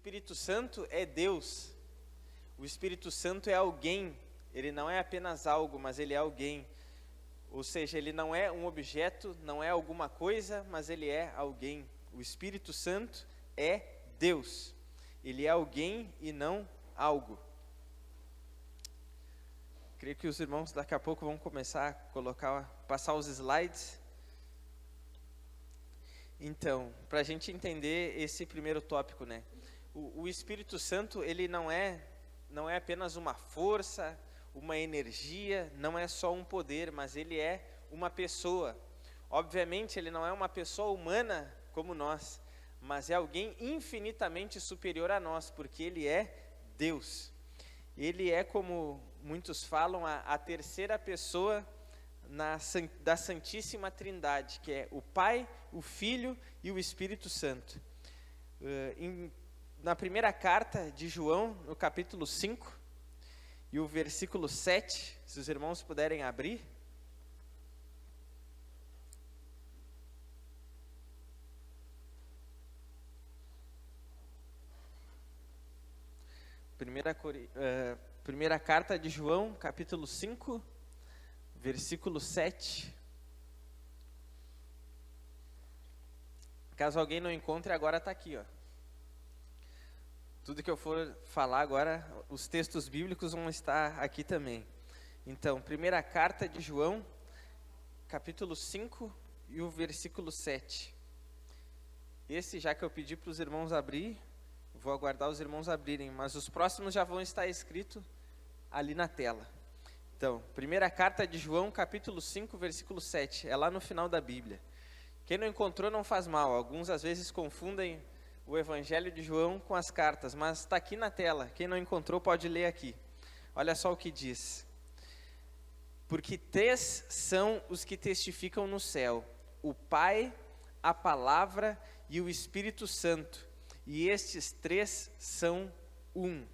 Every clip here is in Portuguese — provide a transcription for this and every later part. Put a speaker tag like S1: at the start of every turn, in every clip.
S1: Espírito Santo é Deus. O Espírito Santo é alguém. Ele não é apenas algo, mas ele é alguém. Ou seja, ele não é um objeto, não é alguma coisa, mas ele é alguém. O Espírito Santo é Deus. Ele é alguém e não algo. Creio que os irmãos daqui a pouco vão começar a passar os slides. Então, para a gente entender esse primeiro tópico, né? O Espírito Santo, ele não é apenas uma força, uma energia, não é só um poder, mas ele é uma pessoa. Obviamente, ele não é uma pessoa humana como nós, mas é alguém infinitamente superior a nós, porque ele é Deus. Ele é, como muitos falam, a terceira pessoa da Santíssima Trindade, que é o Pai, o Filho e o Espírito Santo. Na primeira carta de João, no capítulo 5, e o versículo 7, se os irmãos puderem abrir. Primeira carta de João, capítulo 5, versículo 7. Caso alguém não encontre, agora está aqui, ó. Tudo que eu for falar agora, os textos bíblicos vão estar aqui também. Então, primeira carta de João, capítulo 5 e o versículo 7. Esse, já que eu pedi para os irmãos abrir, vou aguardar os irmãos abrirem, mas os próximos já vão estar escritos ali na tela. Então, primeira carta de João, capítulo 5, versículo 7, é lá no final da Bíblia. Quem não encontrou não faz mal, alguns às vezes confundem o Evangelho de João com as cartas, mas está aqui na tela, quem não encontrou pode ler aqui. Olha só o que diz: porque 3 são os que testificam no céu, o Pai, a Palavra e o Espírito Santo, e estes 3 são um.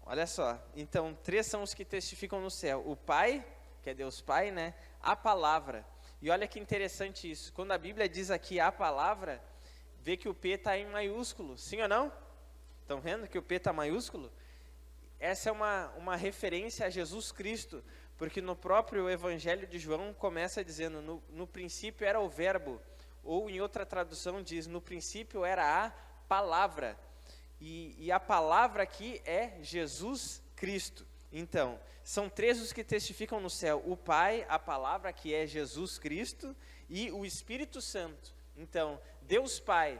S1: Olha só, então 3 são os que testificam no céu, o Pai, que é Deus Pai, né? A Palavra. E olha que interessante isso, quando a Bíblia diz aqui a Palavra, vê que o P está em maiúsculo, sim ou não? Estão vendo que o P está maiúsculo? Essa é uma referência a Jesus Cristo, porque no próprio Evangelho de João começa dizendo, no princípio era o verbo, ou em outra tradução diz, no princípio era a palavra, e a palavra aqui é Jesus Cristo. Então, são 3 os que testificam no céu, o Pai, a palavra que é Jesus Cristo, e o Espírito Santo. Então, Deus Pai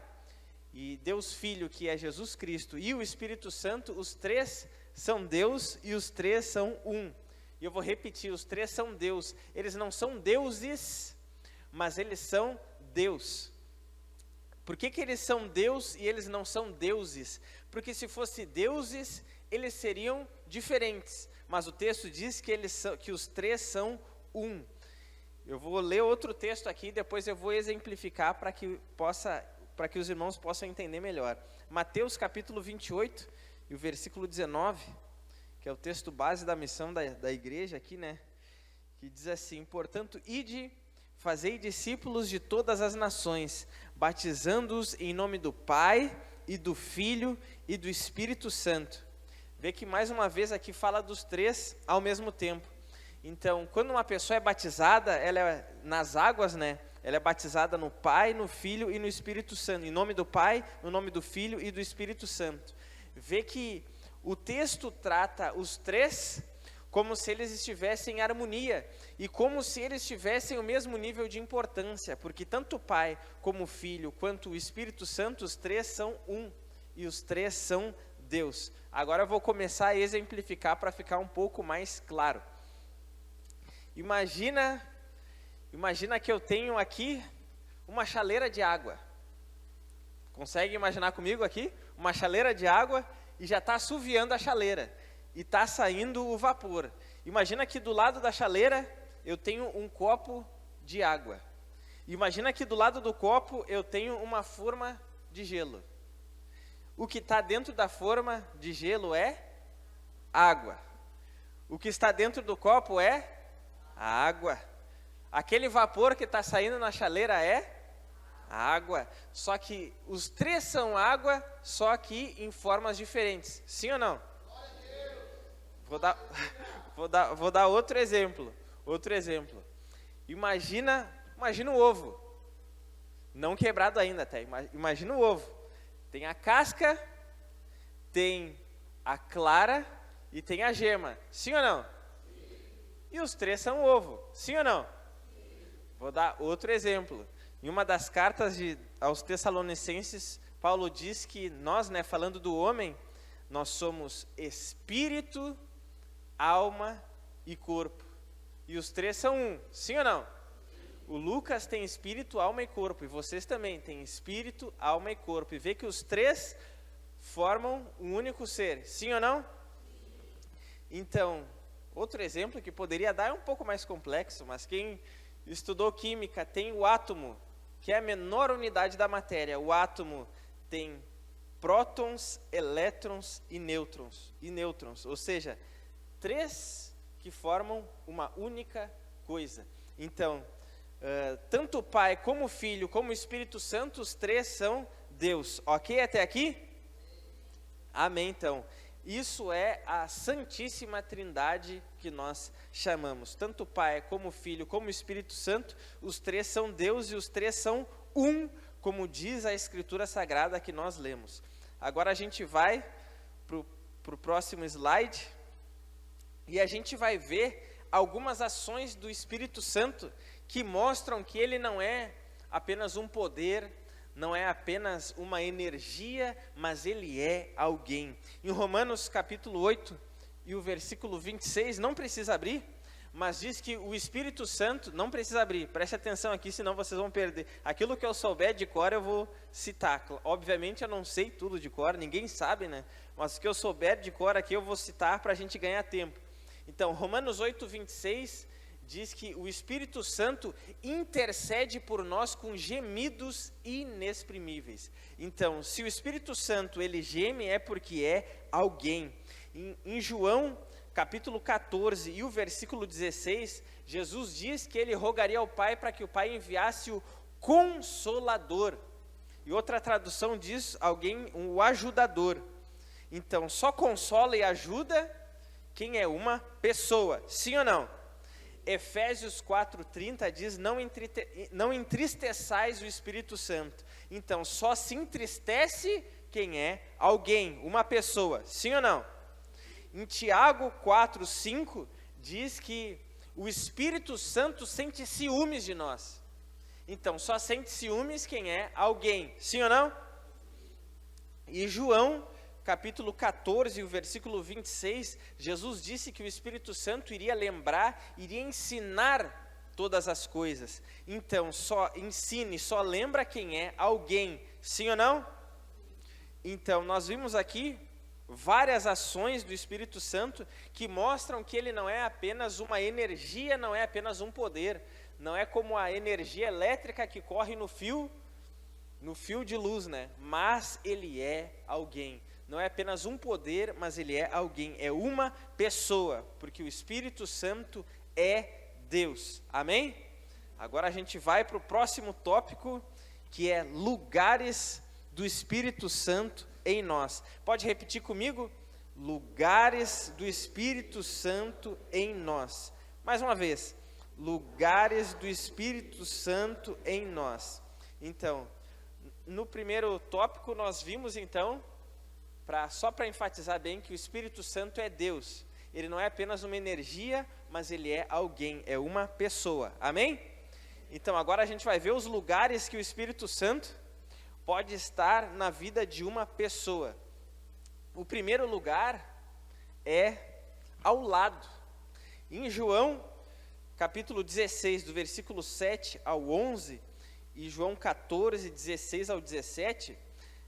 S1: e Deus Filho, que é Jesus Cristo, e o Espírito Santo, os 3 são Deus e os 3 são um. E eu vou repetir, os 3 são Deus. Eles não são deuses, mas eles são Deus. Por que eles são Deus e eles não são deuses? Porque se fossem deuses, eles seriam diferentes. Mas o texto diz que os 3 são um. Eu vou ler outro texto aqui, depois eu vou exemplificar para que os irmãos possam entender melhor. Mateus capítulo 28 e o versículo 19, que é o texto base da missão da igreja aqui, né? Que diz assim: portanto, ide, fazei discípulos de todas as nações, batizando-os em nome do Pai e do Filho e do Espírito Santo. Vê que mais uma vez aqui fala dos 3 ao mesmo tempo. Então, quando uma pessoa é batizada, ela é nas águas, né? Ela é batizada no Pai, no Filho e no Espírito Santo. Em nome do Pai, no nome do Filho e do Espírito Santo. Vê que o texto trata os 3 como se eles estivessem em harmonia. E como se eles tivessem o mesmo nível de importância. Porque tanto o Pai, como o Filho, quanto o Espírito Santo, os 3 são um. E os 3 são Deus. Agora eu vou começar a exemplificar para ficar um pouco mais claro. Imagina que eu tenho aqui uma chaleira de água. Consegue imaginar comigo aqui? Uma chaleira de água e já está assoviando a chaleira. E está saindo o vapor. Imagina que do lado da chaleira eu tenho um copo de água. Imagina que do lado do copo eu tenho uma forma de gelo. O que está dentro da forma de gelo é água. O que está dentro do copo é a água. Aquele vapor que está saindo na chaleira é Água. Só que os três são água, só que em formas diferentes. Sim ou não? Vou dar outro exemplo. Imagina o ovo. Não quebrado ainda até. Imagina o ovo. Tem a casca, tem a clara e tem a gema. Sim ou não? Sim. E os três são ovo. Sim ou não? Sim. Vou dar outro exemplo. Em uma das cartas aos Tessalonicenses, Paulo diz que nós, falando do homem, nós somos espírito, alma e corpo. E os três são um. Sim ou não? O Lucas tem espírito, alma e corpo. E vocês também têm espírito, alma e corpo. E vê que os três formam um único ser. Sim ou não? Então, outro exemplo que poderia dar é um pouco mais complexo, mas quem estudou química tem o átomo, que é a menor unidade da matéria. O átomo tem prótons, elétrons e nêutrons, ou seja, três que formam uma única coisa. Então, tanto o Pai, como o Filho, como o Espírito Santo, os três são Deus. Ok até aqui? Amém, então. Isso é a Santíssima Trindade que nós chamamos. Tanto o Pai, como o Filho, como o Espírito Santo, os três são Deus e os três são um, como diz a Escritura Sagrada que nós lemos. Agora a gente vai para o próximo slide e a gente vai ver algumas ações do Espírito Santo que mostram que ele não é apenas um poder, não é apenas uma energia, mas ele é alguém. Em Romanos capítulo 8 e o versículo 26, não precisa abrir, mas diz que o Espírito Santo, não precisa abrir, preste atenção aqui, senão vocês vão perder. Aquilo que eu souber de cor eu vou citar. Obviamente eu não sei tudo de cor, ninguém sabe, mas o que eu souber de cor aqui eu vou citar para a gente ganhar tempo. Então, Romanos 8, 26 diz que o Espírito Santo intercede por nós com gemidos inexprimíveis. Então, se o Espírito Santo ele geme, é porque é alguém. Em João, capítulo 14 e o versículo 16, Jesus diz que ele rogaria ao Pai para que o Pai enviasse o Consolador. E outra tradução diz o ajudador. Então, só consola e ajuda quem é uma pessoa. Sim ou não? Efésios 4:30 diz, não entristeçais o Espírito Santo. Então, só se entristece quem é alguém, uma pessoa. Sim ou não? Em Tiago 4:5 diz que o Espírito Santo sente ciúmes de nós. Então, só sente ciúmes quem é alguém. Sim ou não? E João capítulo 14, o versículo 26, Jesus disse que o Espírito Santo iria ensinar todas as coisas. Então, só ensine, só lembra quem é alguém. Sim ou não? Então, nós vimos aqui várias ações do Espírito Santo que mostram que ele não é apenas uma energia, não é apenas um poder. Não é como a energia elétrica que corre no fio de luz, Mas ele é alguém. Não é apenas um poder, mas ele é alguém, é uma pessoa, porque o Espírito Santo é Deus. Amém? Agora a gente vai para o próximo tópico, que é lugares do Espírito Santo em nós. Pode repetir comigo? Lugares do Espírito Santo em nós. Mais uma vez, lugares do Espírito Santo em nós. Então, no primeiro tópico nós vimos então, só para enfatizar bem que o Espírito Santo é Deus. Ele não é apenas uma energia, mas ele é alguém, é uma pessoa. Amém? Então agora a gente vai ver os lugares que o Espírito Santo pode estar na vida de uma pessoa. O primeiro lugar é ao lado. Em João, capítulo 16, do versículo 7 ao 11, e João 14, 16 ao 17,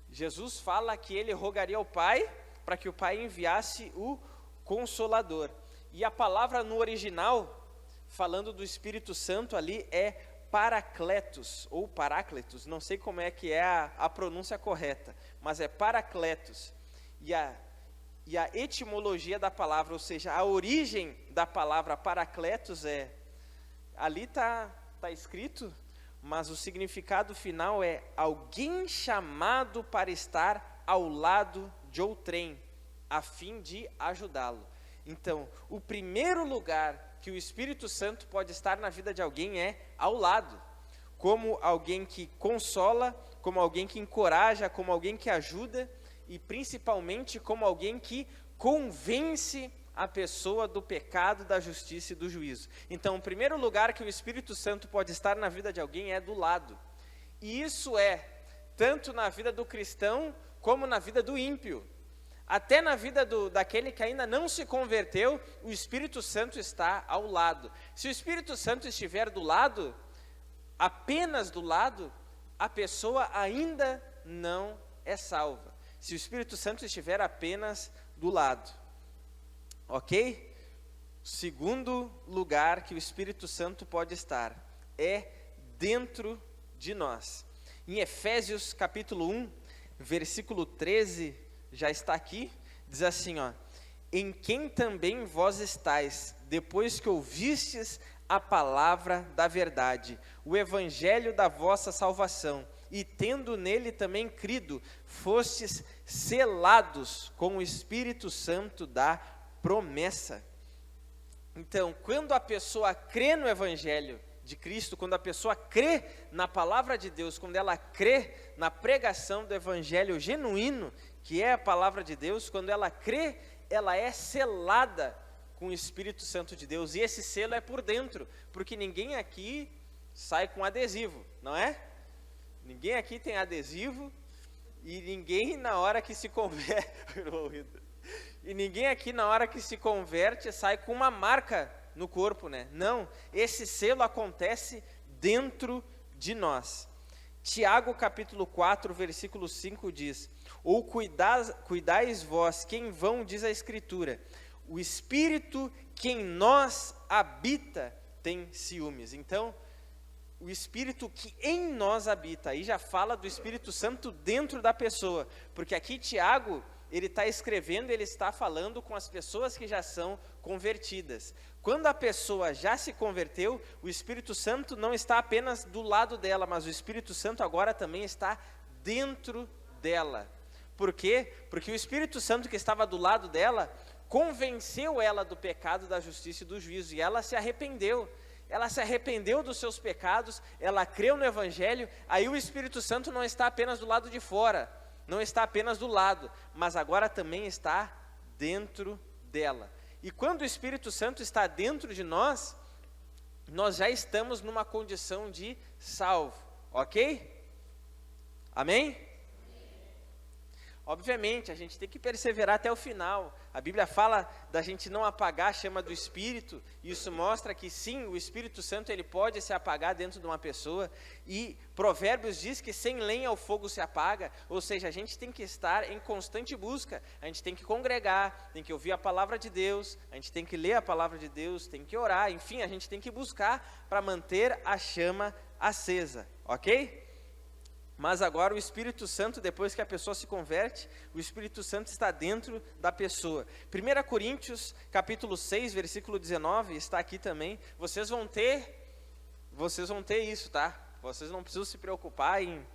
S1: Jesus fala que ele rogaria ao Pai para que o Pai enviasse o Consolador. E a palavra no original, falando do Espírito Santo ali, é Paracletos, ou Paráclitos, não sei como é que é a pronúncia correta, mas é Paracletos. E a etimologia da palavra, ou seja, a origem da palavra Paracletos ali está escrito, mas o significado final é alguém chamado para estar ao lado de outrem, a fim de ajudá-lo. Então, o primeiro lugar que o Espírito Santo pode estar na vida de alguém é ao lado, como alguém que consola, como alguém que encoraja, como alguém que ajuda e principalmente como alguém que convence a pessoa do pecado, da justiça e do juízo. Então, o primeiro lugar que o Espírito Santo pode estar na vida de alguém é do lado. E isso é tanto na vida do cristão como na vida do ímpio. Até na vida daquele que ainda não se converteu, o Espírito Santo está ao lado. Se o Espírito Santo estiver do lado, apenas do lado, a pessoa ainda não é salva. Se o Espírito Santo estiver apenas do lado. Ok? Segundo lugar que o Espírito Santo pode estar é dentro de nós. Em Efésios capítulo 1, versículo 13, já está aqui, diz assim, ó: em quem também vós estáis, depois que ouvistes a palavra da verdade, o evangelho da vossa salvação, e tendo nele também crido, fostes selados com o Espírito Santo da promessa. Então, quando a pessoa crê no evangelho de Cristo, quando a pessoa crê na palavra de Deus, quando ela crê na pregação do evangelho genuíno, que é a palavra de Deus, quando ela crê, ela é selada com o Espírito Santo de Deus, e esse selo é por dentro, porque ninguém aqui sai com adesivo, não é? Ninguém aqui tem adesivo, e ninguém na hora que se converte, e ninguém aqui na hora que se converte sai com uma marca no corpo, né? Não, esse selo acontece dentro de nós. Tiago capítulo 4, versículo 5 diz: ou cuidais vós que em vão, diz a Escritura, o Espírito que em nós habita tem ciúmes. Então, o Espírito que em nós habita, aí já fala do Espírito Santo dentro da pessoa, porque aqui Tiago, ele está escrevendo, ele está falando com as pessoas que já são convertidas. Quando a pessoa já se converteu, o Espírito Santo não está apenas do lado dela, mas o Espírito Santo agora também está dentro dela. Por quê? Porque o Espírito Santo que estava do lado dela, convenceu ela do pecado, da justiça e do juízo, e ela se arrependeu. Ela se arrependeu dos seus pecados, ela creu no Evangelho, aí o Espírito Santo não está apenas do lado de fora, não está apenas do lado, mas agora também está dentro dela. E quando o Espírito Santo está dentro de nós, nós já estamos numa condição de salvo, ok? Amém? Obviamente, a gente tem que perseverar até o final. A Bíblia fala da gente não apagar a chama do Espírito, e isso mostra que sim, o Espírito Santo ele pode se apagar dentro de uma pessoa, e Provérbios diz que sem lenha o fogo se apaga, ou seja, a gente tem que estar em constante busca, a gente tem que congregar, tem que ouvir a palavra de Deus, a gente tem que ler a palavra de Deus, tem que orar, enfim, a gente tem que buscar para manter a chama acesa, ok? Mas agora o Espírito Santo, depois que a pessoa se converte, o Espírito Santo está dentro da pessoa. 1 Coríntios, capítulo 6, versículo 19, está aqui também. Vocês vão ter isso, tá? Vocês não precisam se preocupar em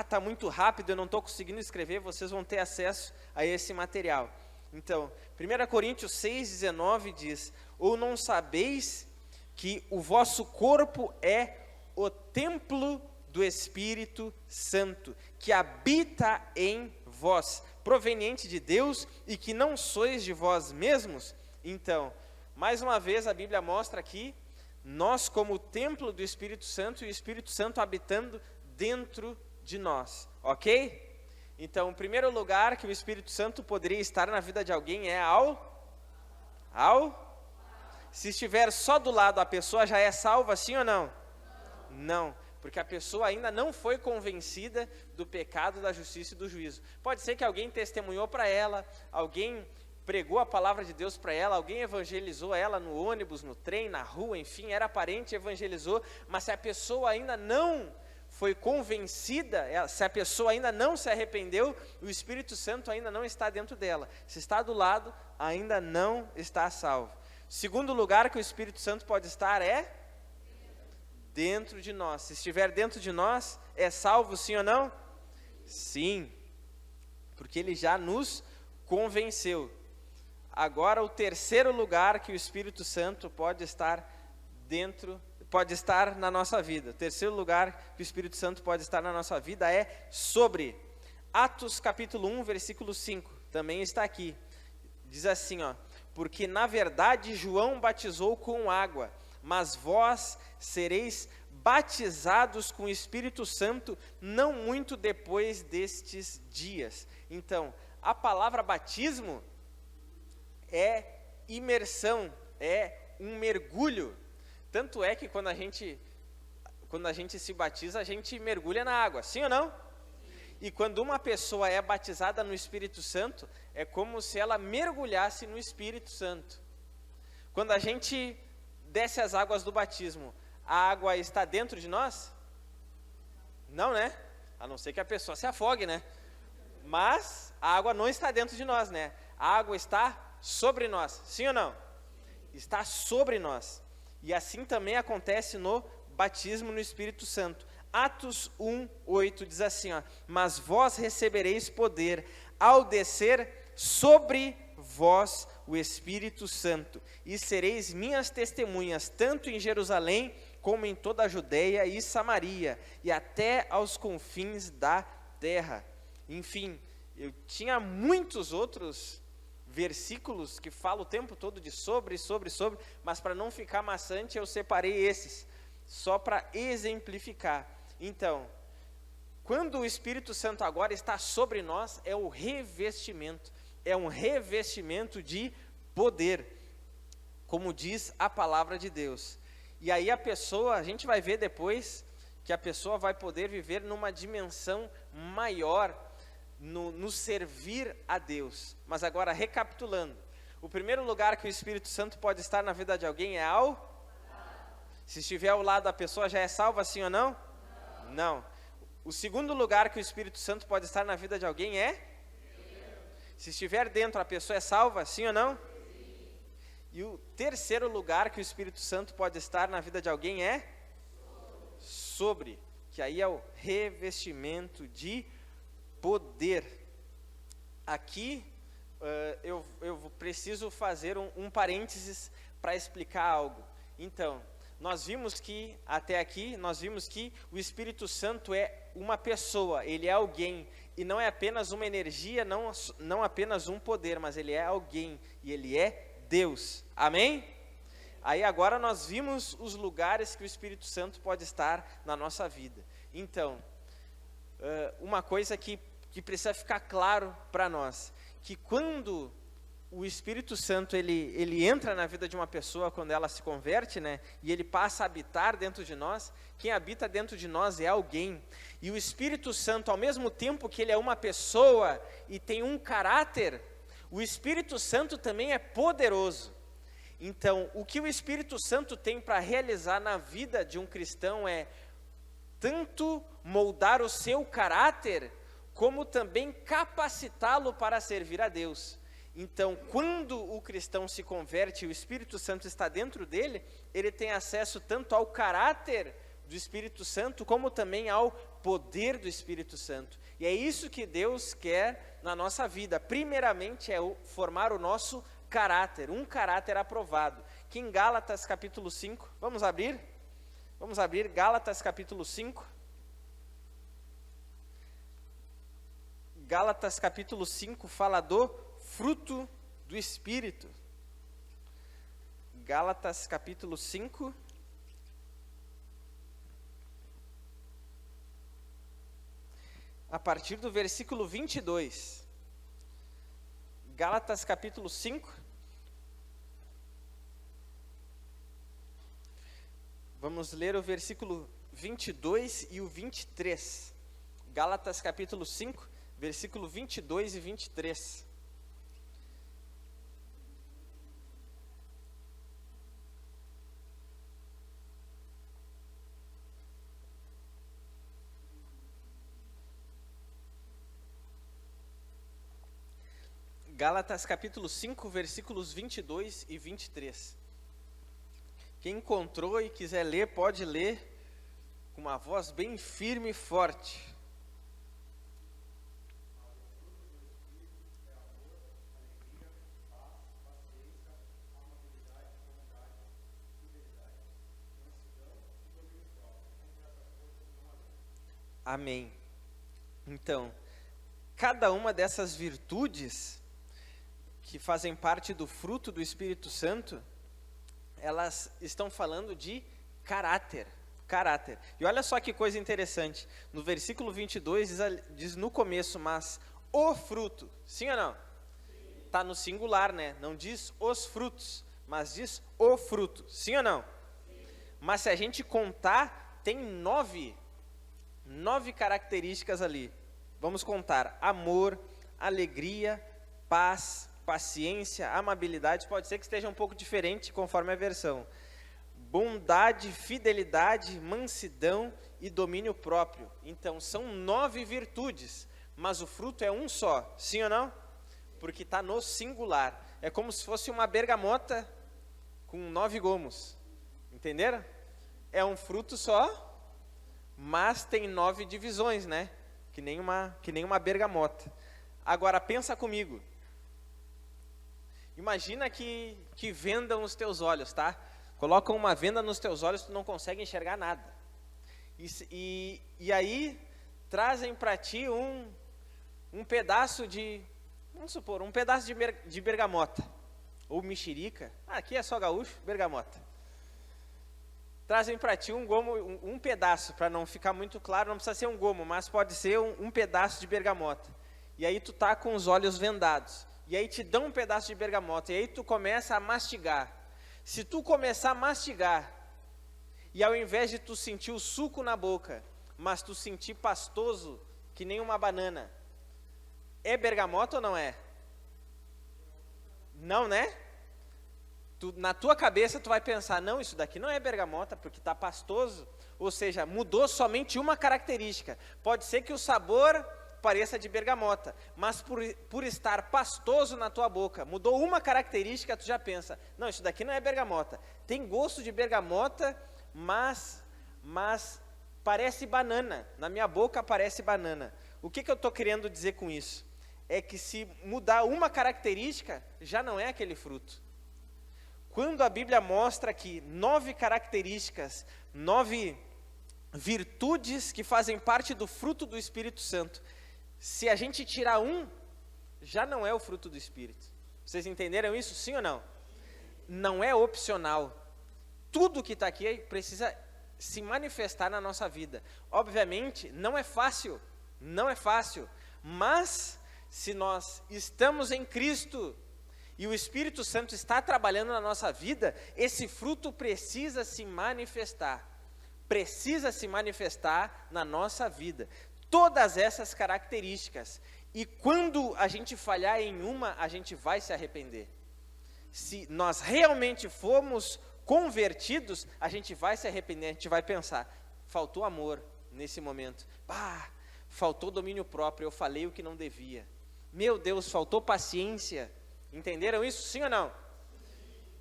S1: está muito rápido, eu não estou conseguindo escrever, vocês vão ter acesso a esse material. Então, 1 Coríntios 6, 19 diz: ou não sabeis que o vosso corpo é o templo do Espírito Santo, que habita em vós, proveniente de Deus, e que não sois de vós mesmos? Então, mais uma vez a Bíblia mostra aqui, nós como o templo do Espírito Santo, e o Espírito Santo habitando dentro de nós, ok? Então, o primeiro lugar que o Espírito Santo poderia estar na vida de alguém é se estiver só do lado, a pessoa já é salva, sim ou não? Não. Porque a pessoa ainda não foi convencida do pecado, da justiça e do juízo. Pode ser que alguém testemunhou para ela, alguém pregou a palavra de Deus para ela, alguém evangelizou ela no ônibus, no trem, na rua, enfim, era parente, evangelizou, mas se a pessoa ainda não foi convencida, se a pessoa ainda não se arrependeu, o Espírito Santo ainda não está dentro dela. Se está do lado, ainda não está salvo. Segundo lugar que o Espírito Santo pode estar é dentro de nós. Se estiver dentro de nós, é salvo, sim ou não? Sim, porque ele já nos convenceu. Agora, o terceiro lugar que o Espírito Santo pode estar na nossa vida. O terceiro lugar que o Espírito Santo pode estar na nossa vida é sobre. Atos capítulo 1, versículo 5, também está aqui. Diz assim, ó: porque na verdade João batizou com água, mas vós sereis batizados com o Espírito Santo não muito depois destes dias. Então, a palavra batismo é imersão, é um mergulho. Tanto é que quando a gente se batiza, a gente mergulha na água, sim ou não? E quando uma pessoa é batizada no Espírito Santo, é como se ela mergulhasse no Espírito Santo. Quando a gente desce as águas do batismo, a água está dentro de nós? Não, né? A não ser que a pessoa se afogue, né? Mas a água não está dentro de nós, né? A água está sobre nós, sim ou não? Está sobre nós. E assim também acontece no batismo no Espírito Santo. Atos 1, 8 diz assim, ó: mas vós recebereis poder ao descer sobre vós o Espírito Santo, e sereis minhas testemunhas, tanto em Jerusalém, como em toda a Judeia e Samaria, e até aos confins da terra. Enfim, eu tinha muitos outros versículos que falam o tempo todo de sobre, mas para não ficar maçante, eu separei esses, só para exemplificar. Então, quando o Espírito Santo agora está sobre nós, é o revestimento, é um revestimento de poder, como diz a palavra de Deus. E aí a gente vai ver depois, que a pessoa vai poder viver numa dimensão maior, no servir a Deus. Mas agora, recapitulando, o primeiro lugar que o Espírito Santo pode estar na vida de alguém é se estiver ao lado da pessoa, já é salva, sim ou não? Não. O segundo lugar que o Espírito Santo pode estar na vida de alguém é? Se estiver dentro, a pessoa é salva, sim ou não? Sim. E o terceiro lugar que o Espírito Santo pode estar na vida de alguém é? Sobre. Que aí é o revestimento de poder. Aqui eu preciso fazer um parênteses para explicar algo. Então, até aqui, nós vimos que o Espírito Santo é uma pessoa, ele é alguém, e não é apenas uma energia, não apenas um poder, mas ele é alguém, e ele é Deus. Amém? Aí agora nós vimos os lugares que o Espírito Santo pode estar na nossa vida. Então, uma coisa que precisa ficar claro para nós, que quando o Espírito Santo ele entra na vida de uma pessoa quando ela se converte, né? E ele passa a habitar dentro de nós. Quem habita dentro de nós é alguém. E o Espírito Santo, ao mesmo tempo que ele é uma pessoa e tem um caráter, o Espírito Santo também é poderoso. Então, o que o Espírito Santo tem para realizar na vida de um cristão é tanto moldar o seu caráter, como também capacitá-lo para servir a Deus. Então, quando o cristão se converte e o Espírito Santo está dentro dele, ele tem acesso tanto ao caráter do Espírito Santo, como também ao poder do Espírito Santo. E é isso que Deus quer na nossa vida. Primeiramente é formar o nosso caráter, um caráter aprovado. Que em Gálatas capítulo 5, vamos abrir? Vamos abrir Gálatas capítulo 5. Gálatas capítulo 5 fala do fruto do Espírito. Gálatas capítulo 5. A partir do versículo 22. Gálatas capítulo 5. Vamos ler o versículo 22 e o 23. Gálatas capítulo 5, versículo 22 e 23. Gálatas capítulo 5, versículos 22 e 23. Quem encontrou e quiser ler, pode ler com uma voz bem firme e forte. Amém. Então, cada uma dessas virtudes que fazem parte do fruto do Espírito Santo, elas estão falando de caráter. E olha só que coisa interessante. No versículo 22 diz no começo, mas o fruto. Sim ou não? Está no singular, né? Não diz os frutos, mas diz o fruto. Sim ou não? Sim. Mas se a gente contar, tem nove características ali. Vamos contar: amor, alegria, paz, paciência, amabilidade. Pode ser que esteja um pouco diferente conforme a versão. Bondade, fidelidade, mansidão e domínio próprio. Então, são 9 virtudes, mas o fruto é um só. Sim ou não? Porque está no singular. É como se fosse uma bergamota com 9 gomos. Entenderam? É um fruto só, mas tem 9 divisões, né? Que nem uma bergamota. Agora, pensa comigo. Imagina que vendam os teus olhos, tá? Colocam uma venda nos teus olhos, tu não consegue enxergar nada. E aí, trazem para ti um pedaço de, vamos supor, um pedaço de bergamota. Ou mexerica. Aqui é só gaúcho, bergamota. Trazem para ti um gomo, um pedaço, para não ficar muito claro, não precisa ser um gomo, mas pode ser um pedaço de bergamota. E aí tu tá com os olhos vendados. E aí te dão um pedaço de bergamota, e aí tu começa a mastigar. Se tu começar a mastigar, e ao invés de tu sentir o suco na boca, mas tu sentir pastoso, que nem uma banana, é bergamota ou não é? Não, né? Na tua cabeça tu vai pensar, não, isso daqui não é bergamota, porque está pastoso. Ou seja, mudou somente uma característica. Pode ser que o sabor pareça de bergamota, mas por estar pastoso na tua boca, mudou uma característica, tu já pensa, não, isso daqui não é bergamota. Tem gosto de bergamota, mas parece banana. Na minha boca parece banana. O que eu estou querendo dizer com isso? É que se mudar uma característica, já não é aquele fruto. Quando a Bíblia mostra aqui 9 características, 9 virtudes que fazem parte do fruto do Espírito Santo, se a gente tirar um, já não é o fruto do Espírito. Vocês entenderam isso, sim ou não? Não é opcional. Tudo que está aqui precisa se manifestar na nossa vida. Obviamente, não é fácil, mas se nós estamos em Cristo e o Espírito Santo está trabalhando na nossa vida, esse fruto precisa se manifestar na nossa vida. Todas essas características. E quando a gente falhar em uma, a gente vai se arrepender. Se nós realmente formos convertidos, a gente vai se arrepender, a gente vai pensar, faltou amor nesse momento. Faltou domínio próprio, eu falei o que não devia. Meu Deus, faltou paciência. Entenderam isso, sim ou não?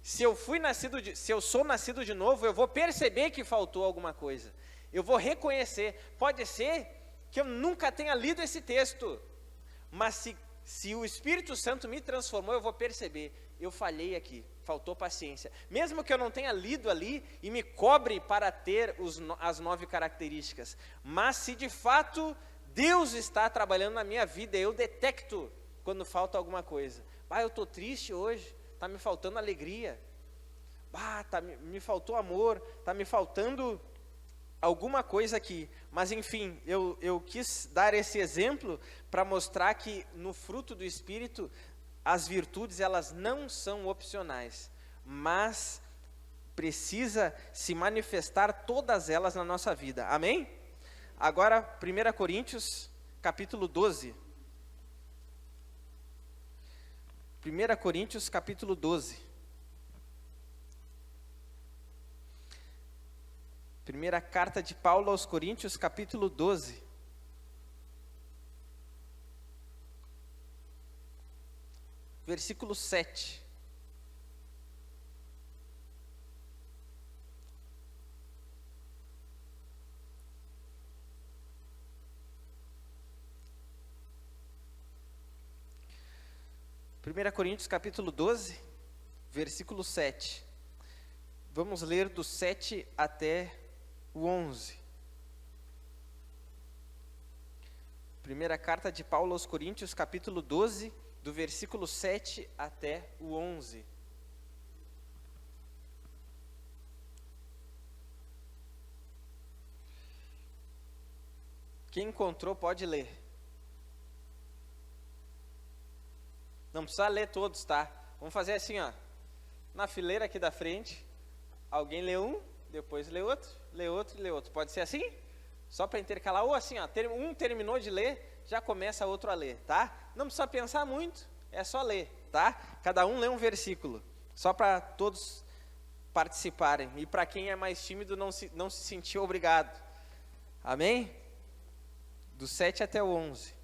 S1: Se eu sou nascido de novo, eu vou perceber que faltou alguma coisa. Eu vou reconhecer. Pode ser que eu nunca tenha lido esse texto, mas se o Espírito Santo me transformou, eu vou perceber, eu falhei aqui, faltou paciência. Mesmo que eu não tenha lido ali e me cobre para ter as 9 características, mas se de fato Deus está trabalhando na minha vida, eu detecto quando falta alguma coisa. Eu estou triste hoje, está me faltando alegria, me faltou amor, está me faltando alguma coisa aqui. Mas enfim, eu quis dar esse exemplo para mostrar que no fruto do Espírito, as virtudes elas não são opcionais, mas precisa se manifestar todas elas na nossa vida. Amém? Agora, 1 Coríntios, capítulo 12. 1 Coríntios, capítulo 12. Primeira carta de Paulo aos Coríntios, capítulo 12. Versículo 7. 1 Coríntios capítulo 12, versículo 7. Vamos ler do 7 até o 11. Primeira carta de Paulo aos Coríntios, capítulo 12, do versículo 7 até o 11. Quem encontrou pode ler. Não precisa ler todos, tá? Vamos fazer assim, ó. Na fileira aqui da frente, alguém lê um, depois lê outro, lê outro, lê outro. Pode ser assim? Só para intercalar, ou assim, ó, um terminou de ler, já começa outro a ler, tá? Não precisa pensar muito, é só ler, tá? Cada um lê um versículo, só para todos participarem. E para quem é mais tímido, não se sentir obrigado. Amém? Do 7 até o 11.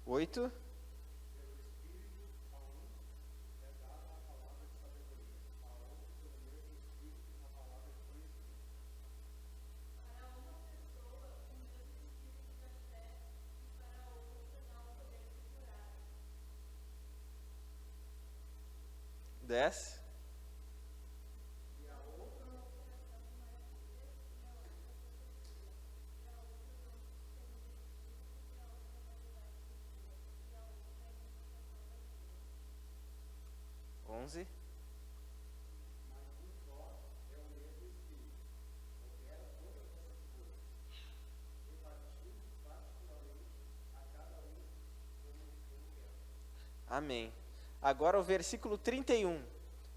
S1: Oito. Dez. Onze. Amém. Agora o versículo 31.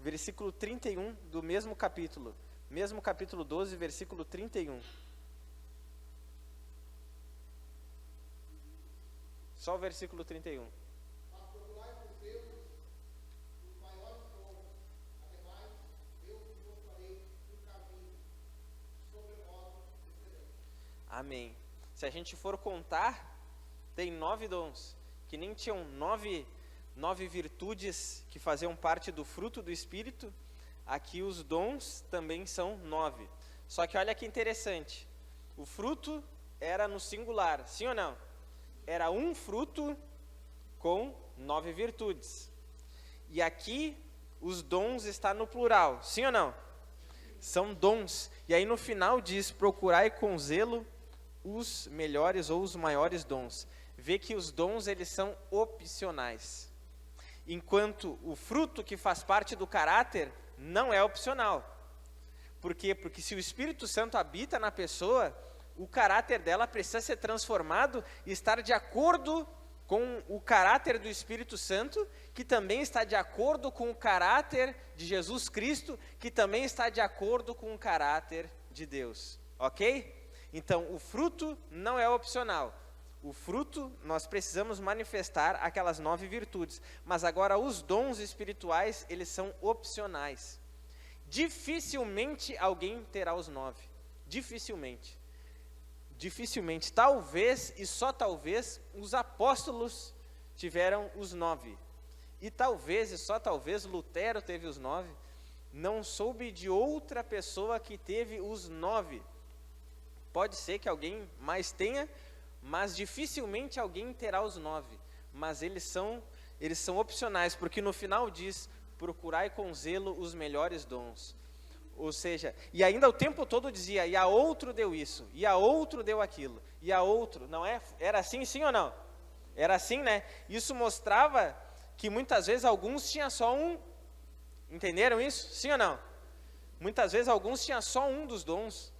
S1: Versículo 31 do mesmo capítulo. Mesmo capítulo 12, versículo 31. Só o versículo 31. Amém. Se a gente for contar, tem 9 dons, que nem tinham nove virtudes que faziam parte do fruto do Espírito. Aqui os dons também são 9. Só que olha que interessante, o fruto era no singular, sim ou não? Era um fruto com 9 virtudes. E aqui os dons está no plural, sim ou não? São dons. E aí no final diz, procurai com zelo os melhores ou os maiores dons. Vê que os dons, eles são opcionais. Enquanto o fruto que faz parte do caráter não é opcional. Por quê? Porque se o Espírito Santo habita na pessoa, o caráter dela precisa ser transformado e estar de acordo com o caráter do Espírito Santo, que também está de acordo com o caráter de Jesus Cristo, que também está de acordo com o caráter de Deus. Ok? Então, o fruto não é opcional. O fruto, nós precisamos manifestar aquelas 9 virtudes. Mas agora, os dons espirituais, eles são opcionais. Dificilmente alguém terá os 9. Dificilmente. Dificilmente. Talvez, e só talvez, os apóstolos tiveram os 9. E talvez, e só talvez, Lutero teve os 9. Não soube de outra pessoa que teve os 9. Pode ser que alguém mais tenha, mas dificilmente alguém terá os 9. Mas eles são opcionais, porque no final diz, procurai com zelo os melhores dons. Ou seja, e ainda o tempo todo dizia, e a outro deu isso, e a outro deu aquilo, e a outro, não é? Era assim, sim ou não? Era assim, né? Isso mostrava que muitas vezes alguns tinham só um. Entenderam isso? Sim ou não? Muitas vezes alguns tinham só um dos dons.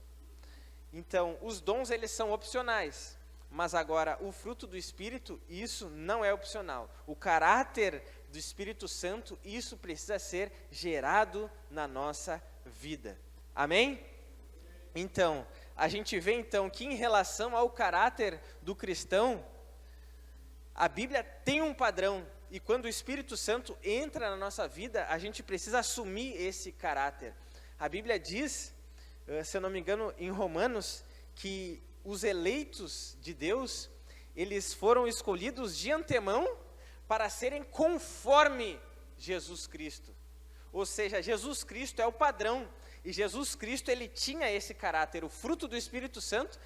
S1: Então, os dons, eles são opcionais, mas agora o fruto do Espírito, isso não é opcional. O caráter do Espírito Santo, isso precisa ser gerado na nossa vida. Amém? Então, a gente vê então que em relação ao caráter do cristão, a Bíblia tem um padrão, e quando o Espírito Santo entra na nossa vida, a gente precisa assumir esse caráter. A Bíblia diz, se eu não me engano, em Romanos, que os eleitos de Deus, eles foram escolhidos de antemão para serem conforme Jesus Cristo. Ou seja, Jesus Cristo é o padrão. E Jesus Cristo, ele tinha esse caráter, o fruto do Espírito Santo,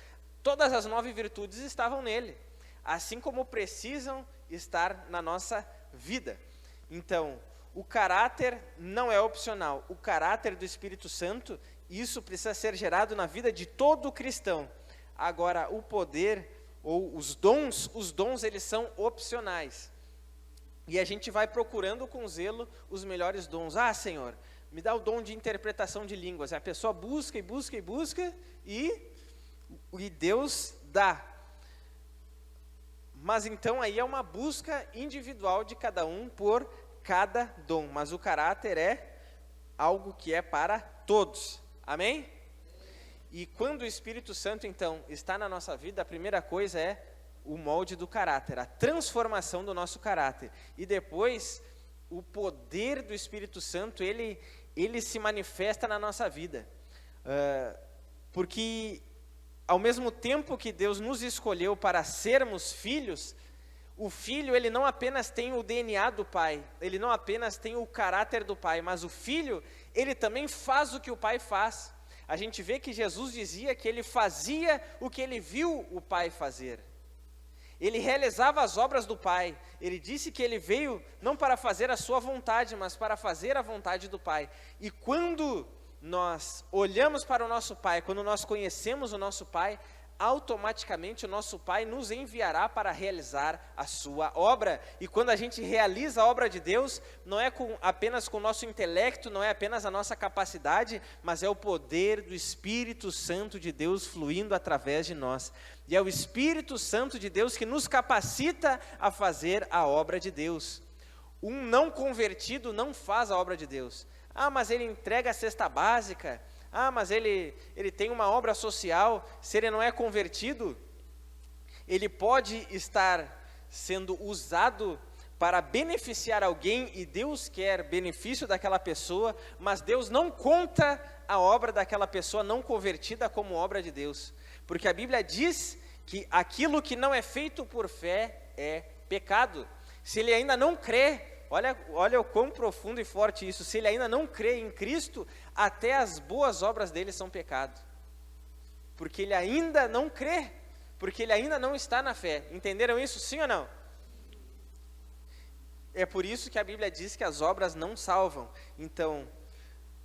S1: todas as 9 virtudes estavam nele, assim como precisam estar na nossa vida. Então, o caráter não é opcional, o caráter do Espírito Santo, isso precisa ser gerado na vida de todo cristão. Agora, o poder ou os dons eles são opcionais. E a gente vai procurando com zelo os melhores dons. Ah, Senhor, me dá o dom de interpretação de línguas. A pessoa busca e busca e busca e Deus dá. Mas então aí é uma busca individual de cada um por cada dom. Mas o caráter é algo que é para todos. Amém? E quando o Espírito Santo, então, está na nossa vida, a primeira coisa é o molde do caráter, a transformação do nosso caráter. E depois, o poder do Espírito Santo, ele se manifesta na nossa vida. Porque, ao mesmo tempo que Deus nos escolheu para sermos filhos, o filho, ele não apenas tem o DNA do pai, ele não apenas tem o caráter do pai, mas o filho, ele também faz o que o pai faz. A gente vê que Jesus dizia que ele fazia o que ele viu o pai fazer. Ele realizava as obras do pai. Ele disse que ele veio não para fazer a sua vontade, mas para fazer a vontade do pai. E quando nós olhamos para o nosso pai, quando nós conhecemos o nosso pai, automaticamente o nosso pai nos enviará para realizar a sua obra. E quando a gente realiza a obra de Deus, não é apenas com o nosso intelecto, não é apenas a nossa capacidade, mas é o poder do Espírito Santo de Deus fluindo através de nós. E é o Espírito Santo de Deus que nos capacita a fazer a obra de Deus. Um não convertido não faz a obra de Deus. Ah, mas ele entrega a cesta básica. Ah, mas ele tem uma obra social. Se ele não é convertido, ele pode estar sendo usado para beneficiar alguém, e Deus quer benefício daquela pessoa, mas Deus não conta a obra daquela pessoa não convertida como obra de Deus. Porque a Bíblia diz que aquilo que não é feito por fé é pecado. Se ele ainda não crê, olha o quão profundo e forte isso, se ele ainda não crê em Cristo, até as boas obras dele são pecado. Porque ele ainda não crê, porque ele ainda não está na fé. Entenderam isso, sim ou não? É por isso que a Bíblia diz que as obras não salvam. Então,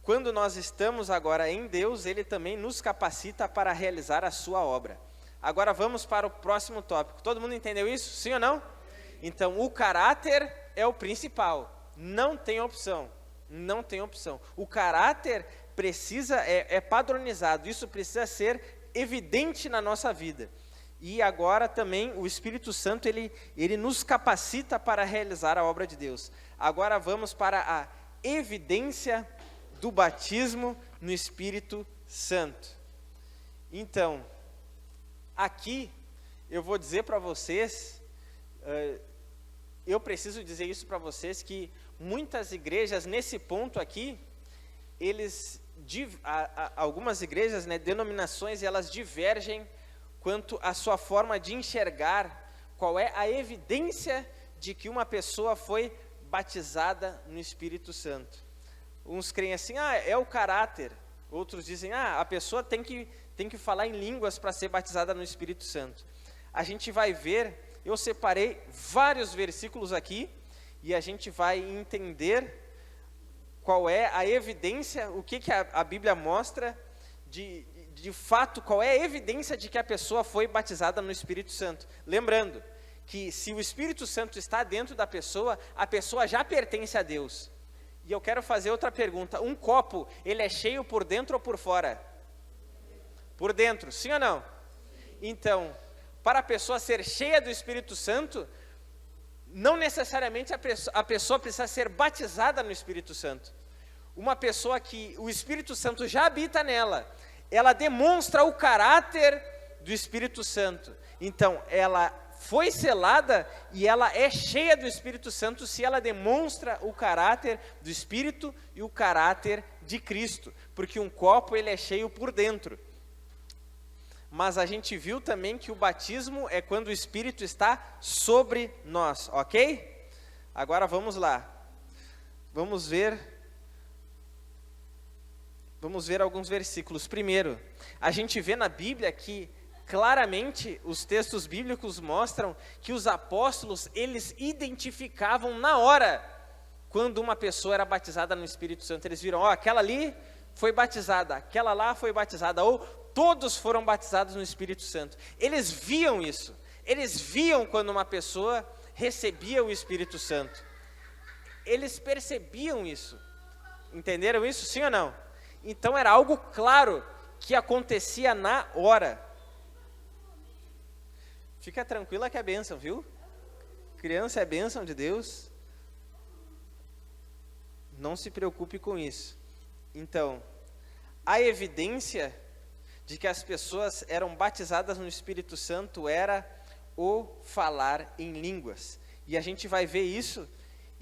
S1: quando nós estamos agora em Deus, ele também nos capacita para realizar a sua obra. Agora vamos para o próximo tópico. Todo mundo entendeu isso? Sim ou não? Então, o caráter é o principal. Não tem opção. Não tem opção. O caráter é padronizado. Isso precisa ser evidente na nossa vida. E agora também o Espírito Santo, ele nos capacita para realizar a obra de Deus. Agora vamos para a evidência do batismo no Espírito Santo. Então, aqui eu vou dizer para vocês, eu preciso dizer isso para vocês, que muitas igrejas nesse ponto aqui, algumas igrejas, denominações, elas divergem quanto à sua forma de enxergar qual é a evidência de que uma pessoa foi batizada no Espírito Santo. Uns creem assim, é o caráter. Outros dizem, a pessoa tem que falar em línguas para ser batizada no Espírito Santo. A gente vai ver, eu separei vários versículos aqui, e a gente vai entender qual é a evidência, o que a Bíblia mostra, de fato, qual é a evidência de que a pessoa foi batizada no Espírito Santo. Lembrando que se o Espírito Santo está dentro da pessoa, a pessoa já pertence a Deus. E eu quero fazer outra pergunta. Um copo, ele é cheio por dentro ou por fora? Por dentro, sim ou não? Então, para a pessoa ser cheia do Espírito Santo, não necessariamente a pessoa precisa ser batizada no Espírito Santo. Uma pessoa que o Espírito Santo já habita nela, ela demonstra o caráter do Espírito Santo. Então, ela foi selada e ela é cheia do Espírito Santo se ela demonstra o caráter do Espírito e o caráter de Cristo, porque um copo ele é cheio por dentro. Mas a gente viu também que o batismo é quando o Espírito está sobre nós, ok? Agora vamos lá. Vamos ver Vamos ver alguns versículos. Primeiro, a gente vê na Bíblia que claramente os textos bíblicos mostram que os apóstolos, eles identificavam na hora quando uma pessoa era batizada no Espírito Santo. Eles viram, aquela ali foi batizada, aquela lá foi batizada, ou todos foram batizados no Espírito Santo. Eles viam isso, eles viam quando uma pessoa recebia o Espírito Santo. Eles percebiam isso. Entenderam isso, sim ou não? Então era algo claro que acontecia na hora. Fica tranquila que é bênção, viu? Criança é bênção de Deus. Não se preocupe com isso. Então, a evidência de que as pessoas eram batizadas no Espírito Santo era o falar em línguas. E a gente vai ver isso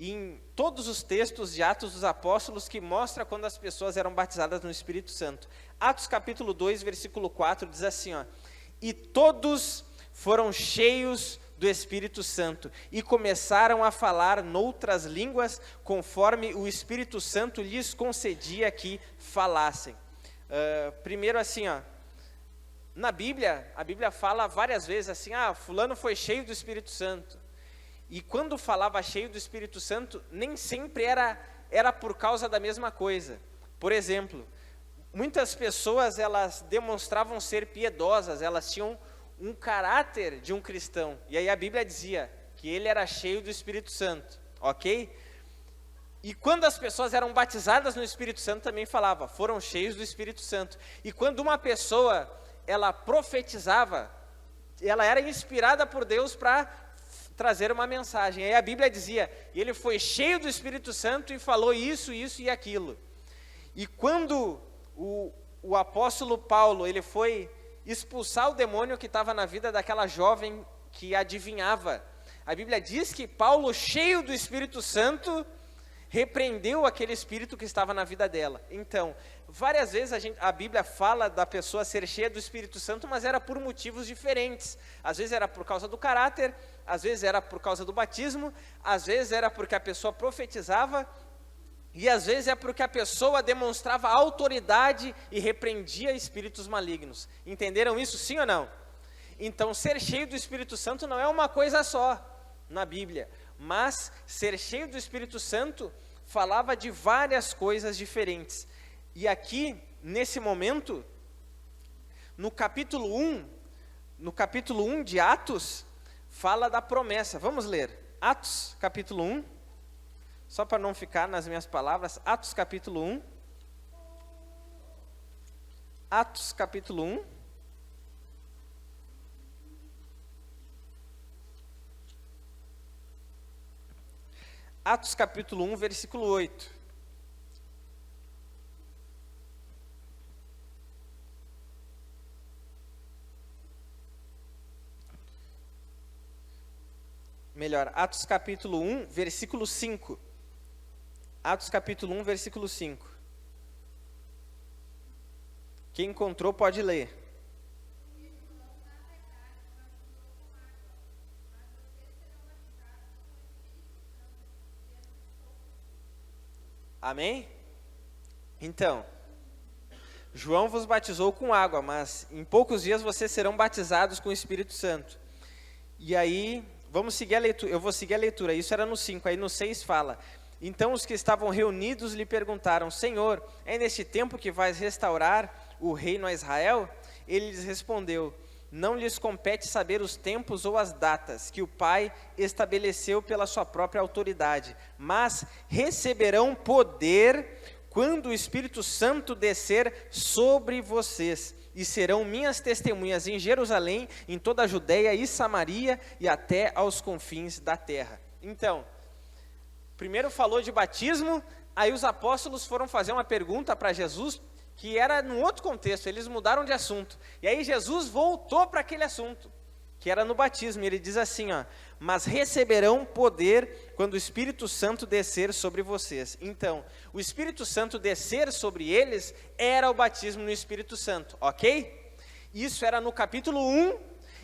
S1: em todos os textos de Atos dos Apóstolos que mostra quando as pessoas eram batizadas no Espírito Santo. Atos capítulo 2, versículo 4, diz assim, e todos foram cheios do Espírito Santo e começaram a falar noutras línguas, conforme o Espírito Santo lhes concedia que falassem. Primeiro assim, na Bíblia, a Bíblia fala várias vezes assim, fulano foi cheio do Espírito Santo. E quando falava cheio do Espírito Santo, nem sempre era por causa da mesma coisa. Por exemplo, muitas pessoas, elas demonstravam ser piedosas, elas tinham um caráter de um cristão. E aí a Bíblia dizia que ele era cheio do Espírito Santo, ok? E quando as pessoas eram batizadas no Espírito Santo, também falava, foram cheios do Espírito Santo. E quando uma pessoa, ela profetizava, ela era inspirada por Deus para trazer uma mensagem. Aí a Bíblia dizia, ele foi cheio do Espírito Santo e falou isso, isso e aquilo. E quando o apóstolo Paulo, ele foi expulsar o demônio que estava na vida daquela jovem que adivinhava, a Bíblia diz que Paulo, cheio do Espírito Santo, repreendeu aquele espírito que estava na vida dela. Então, várias vezes a Bíblia fala da pessoa ser cheia do Espírito Santo, mas era por motivos diferentes. Às vezes era por causa do caráter, às vezes era por causa do batismo, às vezes era porque a pessoa profetizava, e às vezes é porque a pessoa demonstrava autoridade e repreendia espíritos malignos. Entenderam isso, sim ou não? Então, ser cheio do Espírito Santo não é uma coisa só na Bíblia, mas ser cheio do Espírito Santo falava de várias coisas diferentes. E aqui, nesse momento, no capítulo 1 de Atos, fala da promessa. Vamos ler, Atos capítulo 1, só para não ficar nas minhas palavras, Atos capítulo 1, Atos capítulo 1, Atos capítulo 1, versículo 8. Melhor, Atos capítulo 1, versículo 5. Atos capítulo 1, versículo 5. Quem encontrou pode ler. Amém? Então, João vos batizou com água, mas em poucos dias vocês serão batizados com o Espírito Santo. E aí, vamos seguir a leitura, eu vou seguir a leitura, isso era no 5, aí no 6 fala, então os que estavam reunidos lhe perguntaram, Senhor, é neste tempo que vais restaurar o reino a Israel? Ele lhes respondeu, não lhes compete saber os tempos ou as datas que o Pai estabeleceu pela sua própria autoridade, mas receberão poder quando o Espírito Santo descer sobre vocês, e serão minhas testemunhas em Jerusalém, em toda a Judeia e Samaria, e até aos confins da terra. Então, primeiro falou de batismo, aí os apóstolos foram fazer uma pergunta para Jesus, que era num outro contexto, eles mudaram de assunto. E aí Jesus voltou para aquele assunto, que era no batismo, e ele diz assim, mas receberão poder quando o Espírito Santo descer sobre vocês. Então, o Espírito Santo descer sobre eles era o batismo no Espírito Santo, ok? Isso era no capítulo 1,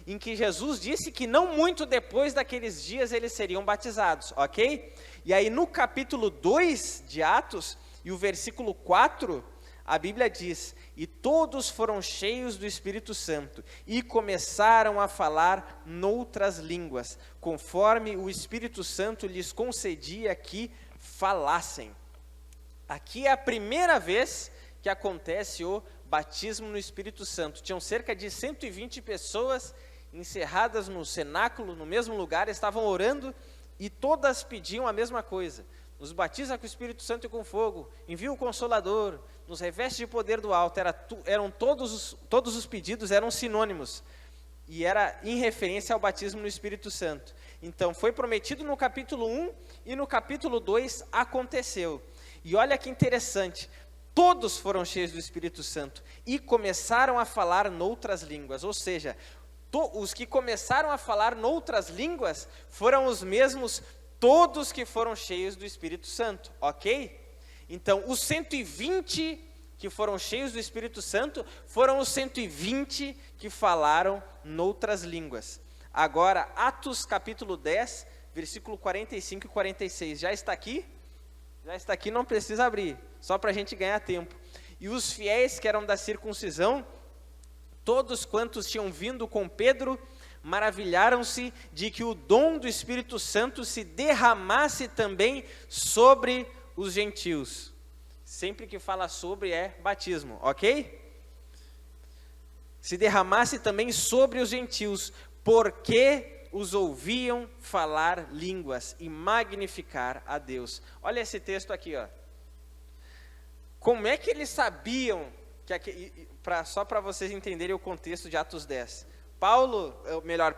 S1: em que Jesus disse que não muito depois daqueles dias eles seriam batizados, ok? E aí no capítulo 2 de Atos, e o versículo 4, a Bíblia diz: e todos foram cheios do Espírito Santo e começaram a falar noutras línguas, conforme o Espírito Santo lhes concedia que falassem. Aqui é a primeira vez que acontece o batismo no Espírito Santo. Tinham cerca de 120 pessoas encerradas no cenáculo, no mesmo lugar, estavam orando e todas pediam a mesma coisa: nos batiza com o Espírito Santo e com fogo, envia o Consolador, nos reveste de poder do alto. Eram todos os pedidos eram sinônimos, e era em referência ao batismo no Espírito Santo. Então, foi prometido no capítulo 1, e no capítulo 2 aconteceu. E olha que interessante, todos foram cheios do Espírito Santo, e começaram a falar noutras línguas, ou seja, os que começaram a falar noutras línguas, foram os mesmos todos que foram cheios do Espírito Santo, ok? Então, os 120 que foram cheios do Espírito Santo, foram os 120 que falaram noutras línguas. Agora, Atos capítulo 10, versículo 45 e 46, já está aqui? Já está aqui, não precisa abrir, só para a gente ganhar tempo. E os fiéis que eram da circuncisão, todos quantos tinham vindo com Pedro, maravilharam-se de que o dom do Espírito Santo se derramasse também sobre os gentios. Sempre que fala sobre é batismo, ok? Se derramasse também sobre os gentios, porque os ouviam falar línguas e magnificar a Deus. Olha esse texto aqui, ó. Como é que eles sabiam, só para vocês entenderem o contexto de Atos 10.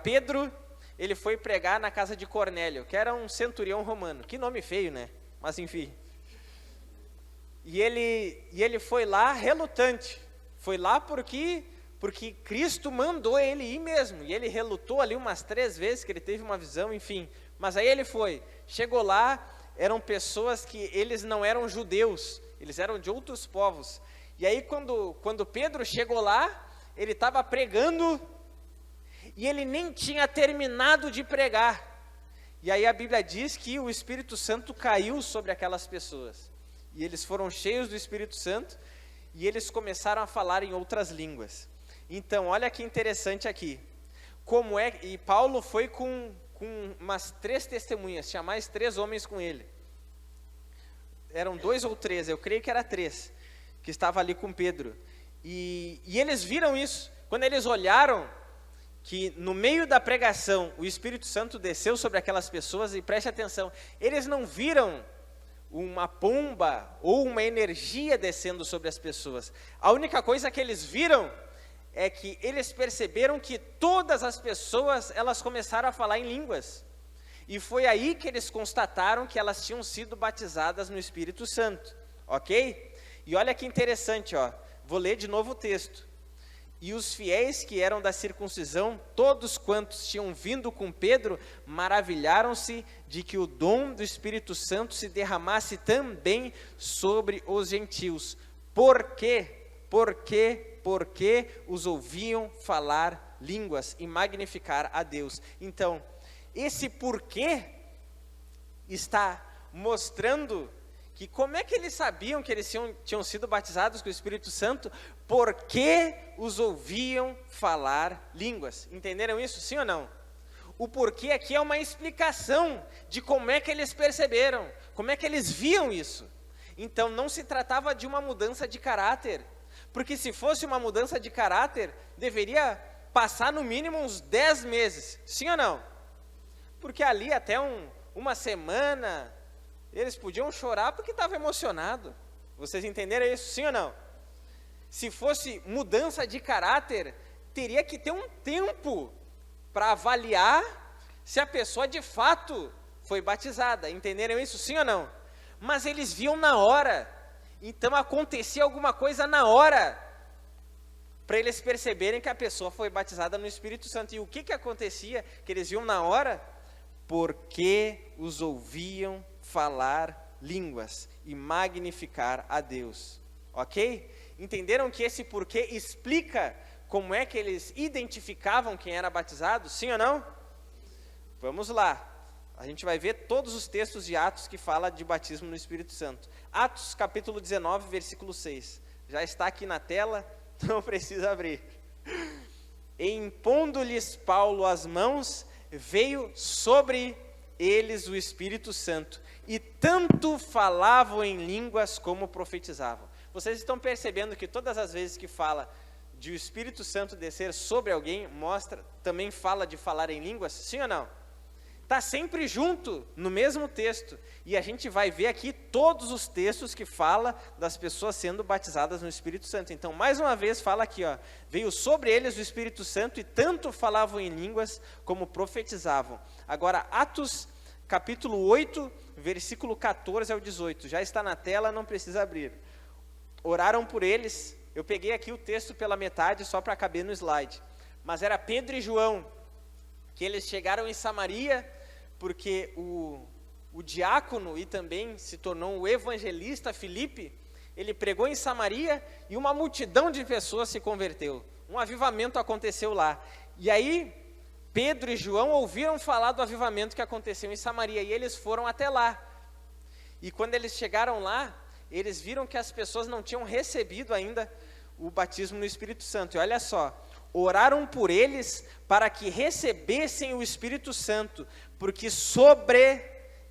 S1: Pedro, ele foi pregar na casa de Cornélio, que era um centurião romano. Que nome feio, né? Mas enfim. E ele foi lá relutante. Foi lá porque Cristo mandou ele ir mesmo. E ele relutou ali umas 3 vezes, que ele teve uma visão, enfim. Mas aí ele foi. Chegou lá, eram pessoas que eles não eram judeus. Eles eram de outros povos. E aí quando Pedro chegou lá, ele estava pregando e ele nem tinha terminado de pregar. E aí a Bíblia diz que o Espírito Santo caiu sobre aquelas pessoas. E eles foram cheios do Espírito Santo e eles começaram a falar em outras línguas. Então, olha que interessante aqui. E Paulo foi com umas 3 testemunhas, tinha mais 3 homens com ele. Eram 2 ou 3, eu creio que era 3, que estava ali com Pedro. E eles viram isso. Quando eles olharam que no meio da pregação o Espírito Santo desceu sobre aquelas pessoas, e preste atenção, eles não viram uma pomba ou uma energia descendo sobre as pessoas. A única coisa que eles viram é que eles perceberam que todas as pessoas, elas começaram a falar em línguas. E foi aí que eles constataram que elas tinham sido batizadas no Espírito Santo, ok? E olha que interessante, ó. Vou ler de novo o texto. E os fiéis que eram da circuncisão, todos quantos tinham vindo com Pedro, maravilharam-se de que o dom do Espírito Santo se derramasse também sobre os gentios. Por quê? Porque os ouviam falar línguas e magnificar a Deus. Então, esse porquê está mostrando que como é que eles sabiam que eles tinham sido batizados com o Espírito Santo? Porque os ouviam falar línguas. Entenderam isso, sim ou não? O porquê aqui é uma explicação de como é que eles perceberam, como é que eles viam isso. Então não se tratava de uma mudança de caráter, porque se fosse uma mudança de caráter, deveria passar no mínimo uns 10 meses, sim ou não? Porque ali até uma semana, eles podiam chorar porque estavam emocionados. Vocês entenderam isso, sim ou não? Se fosse mudança de caráter, teria que ter um tempo para avaliar se a pessoa de fato foi batizada. Entenderam isso, sim ou não? Mas eles viam na hora. Então acontecia alguma coisa na hora, para eles perceberem que a pessoa foi batizada no Espírito Santo. E o que acontecia, que eles viam na hora? Porque os ouviam falar línguas e magnificar a Deus, ok? Entenderam que esse porquê explica como é que eles identificavam quem era batizado, sim ou não? Vamos lá, a gente vai ver todos os textos de Atos que falam de batismo no Espírito Santo. Atos capítulo 19, versículo 6, já está aqui na tela, não precisa abrir. E impondo-lhes Paulo as mãos, veio sobre eles o Espírito Santo, e tanto falavam em línguas como profetizavam. Vocês estão percebendo que todas as vezes que fala de o Espírito Santo descer sobre alguém, também fala de falar em línguas, sim ou não? Está sempre junto, no mesmo texto, e a gente vai ver aqui todos os textos que fala das pessoas sendo batizadas no Espírito Santo. Então, mais uma vez, fala aqui, ó, veio sobre eles o Espírito Santo, e tanto falavam em línguas, como profetizavam. Agora, Atos, capítulo 8, versículo 14 ao 18, já está na tela, não precisa abrir. Oraram por eles, eu peguei aqui o texto pela metade, só para caber no slide, mas era Pedro e João, que eles chegaram em Samaria, porque o diácono e também se tornou o evangelista Filipe, ele pregou em Samaria e uma multidão de pessoas se converteu. Um avivamento aconteceu lá. E aí, Pedro e João ouviram falar do avivamento que aconteceu em Samaria e eles foram até lá. E quando eles chegaram lá, eles viram que as pessoas não tinham recebido ainda o batismo no Espírito Santo. E olha só, oraram por eles para que recebessem o Espírito Santo, porque sobre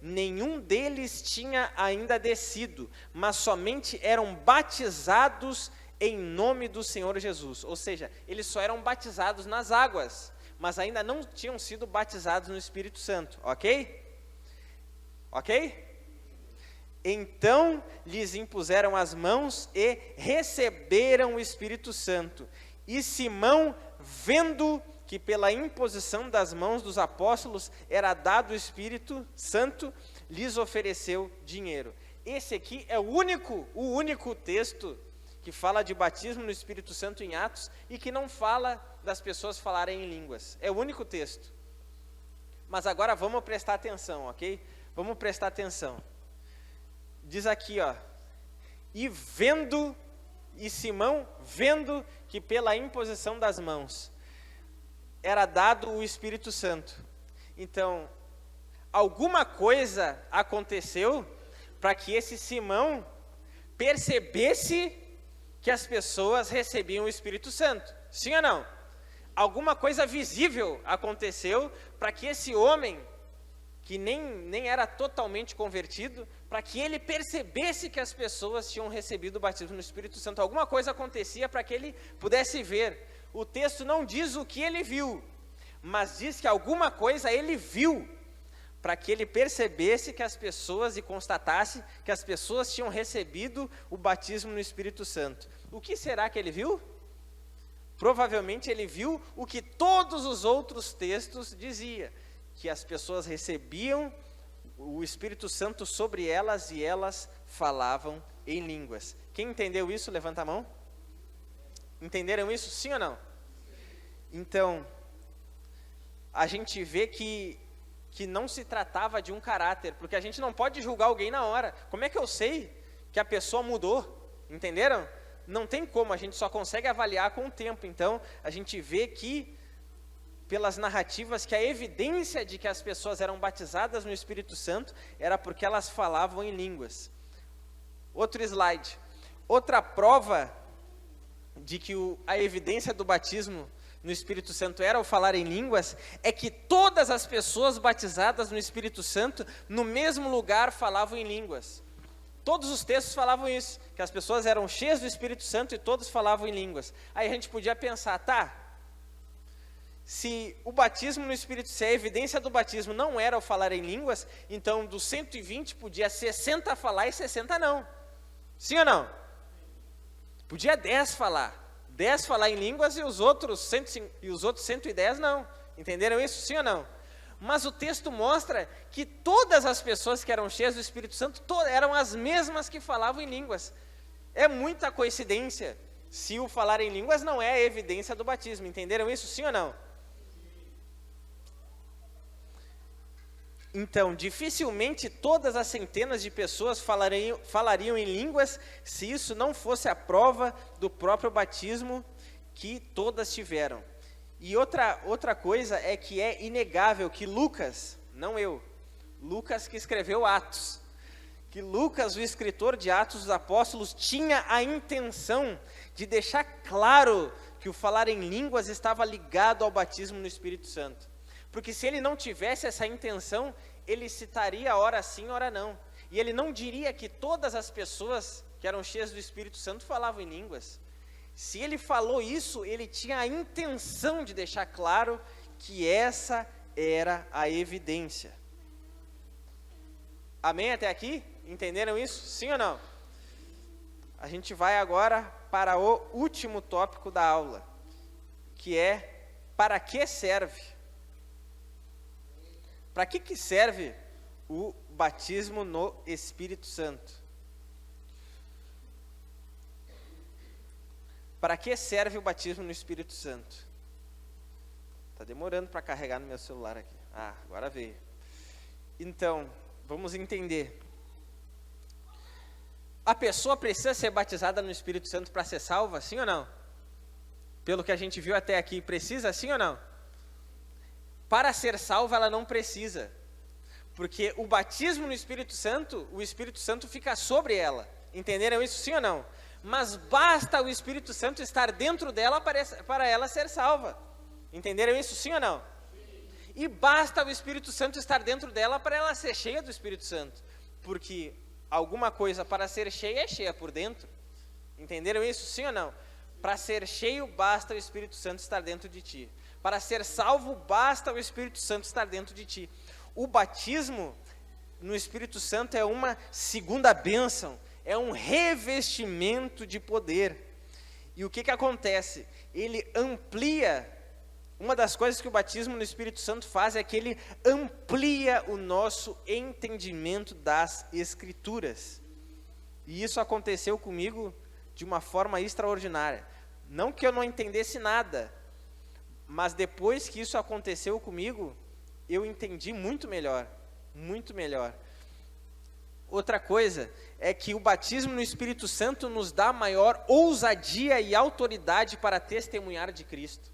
S1: nenhum deles tinha ainda descido, mas somente eram batizados em nome do Senhor Jesus. Ou seja, eles só eram batizados nas águas, mas ainda não tinham sido batizados no Espírito Santo, ok? Ok? Então lhes impuseram as mãos e receberam o Espírito Santo. E Simão, vendo que pela imposição das mãos dos apóstolos era dado o Espírito Santo, lhes ofereceu dinheiro. Esse aqui é o único texto que fala de batismo no Espírito Santo em Atos e que não fala das pessoas falarem em línguas. É o único texto. Mas agora vamos prestar atenção, ok? Vamos prestar atenção. Diz aqui, ó, e Simão, vendo que pela imposição das mãos era dado o Espírito Santo. Então, alguma coisa aconteceu para que esse Simão percebesse que as pessoas recebiam o Espírito Santo. Sim ou não? Alguma coisa visível aconteceu para que esse homem, que nem era totalmente convertido, para que ele percebesse que as pessoas tinham recebido o batismo no Espírito Santo. Alguma coisa acontecia para que ele pudesse ver. O texto não diz o que ele viu, mas diz que alguma coisa ele viu, para que ele percebesse que as pessoas e constatasse que as pessoas tinham recebido o batismo no Espírito Santo. O que será que ele viu? Provavelmente ele viu o que todos os outros textos diziam, que as pessoas recebiam o Espírito Santo sobre elas e elas falavam em línguas. Quem entendeu isso, levanta a mão. Entenderam isso, sim ou não? Então, a gente vê que não se tratava de um caráter, porque a gente não pode julgar alguém na hora. Como é que eu sei que a pessoa mudou? Entenderam? Não tem como, a gente só consegue avaliar com o tempo. Então, a gente vê que pelas narrativas, que a evidência de que as pessoas eram batizadas no Espírito Santo era porque elas falavam em línguas. Outro slide. Outra prova de que a evidência do batismo no Espírito Santo era o falar em línguas, é que todas as pessoas batizadas no Espírito Santo, no mesmo lugar, falavam em línguas. Todos os textos falavam isso, que as pessoas eram cheias do Espírito Santo e todos falavam em línguas. Aí a gente podia pensar, tá, se o batismo no Espírito, se a evidência do batismo não era o falar em línguas, então dos 120 podia 60 falar e 60 não. Sim ou não? Podia 10 falar. 10 falar em línguas e os outros 110 não. Entenderam isso? Sim ou não? Mas o texto mostra que todas as pessoas que eram cheias do Espírito Santo eram as mesmas que falavam em línguas. É muita coincidência se o falar em línguas não é a evidência do batismo. Entenderam isso? Sim ou não? Então, dificilmente todas as centenas de pessoas falariam em línguas se isso não fosse a prova do próprio batismo que todas tiveram. E outra coisa é que é inegável que Lucas, não eu, Lucas que escreveu Atos, que Lucas, o escritor de Atos dos Apóstolos, tinha a intenção de deixar claro que o falar em línguas estava ligado ao batismo no Espírito Santo. Porque se ele não tivesse essa intenção, ele citaria ora sim, ora não. E ele não diria que todas as pessoas que eram cheias do Espírito Santo falavam em línguas. Se ele falou isso, ele tinha a intenção de deixar claro que essa era a evidência. Amém até aqui? Entenderam isso? Sim ou não? A gente vai agora para o último tópico da aula, que é: para que serve? Para que serve o batismo no Espírito Santo? Para que serve o batismo no Espírito Santo? Está demorando para carregar no meu celular aqui. Ah, agora veio. Então, vamos entender. A pessoa precisa ser batizada no Espírito Santo para ser salva, sim ou não? Pelo que a gente viu até aqui, precisa, sim ou não? Para ser salva, ela não precisa. Porque o batismo no Espírito Santo, o Espírito Santo fica sobre ela. Entenderam isso, sim ou não? Mas basta o Espírito Santo estar dentro dela para ela ser salva. Entenderam isso, sim ou não? Sim. E basta o Espírito Santo estar dentro dela para ela ser cheia do Espírito Santo. Porque alguma coisa para ser cheia é cheia por dentro. Entenderam isso, sim ou não? Para ser cheio, basta o Espírito Santo estar dentro de ti. Para ser salvo, basta o Espírito Santo estar dentro de ti. O batismo no Espírito Santo é uma segunda bênção, é um revestimento de poder. E o que acontece? Ele amplia, uma das coisas que o batismo no Espírito Santo faz é que ele amplia o nosso entendimento das Escrituras. E isso aconteceu comigo de uma forma extraordinária. Não que eu não entendesse nada, mas depois que isso aconteceu comigo, eu entendi muito melhor, muito melhor. Outra coisa é que o batismo no Espírito Santo nos dá maior ousadia e autoridade para testemunhar de Cristo.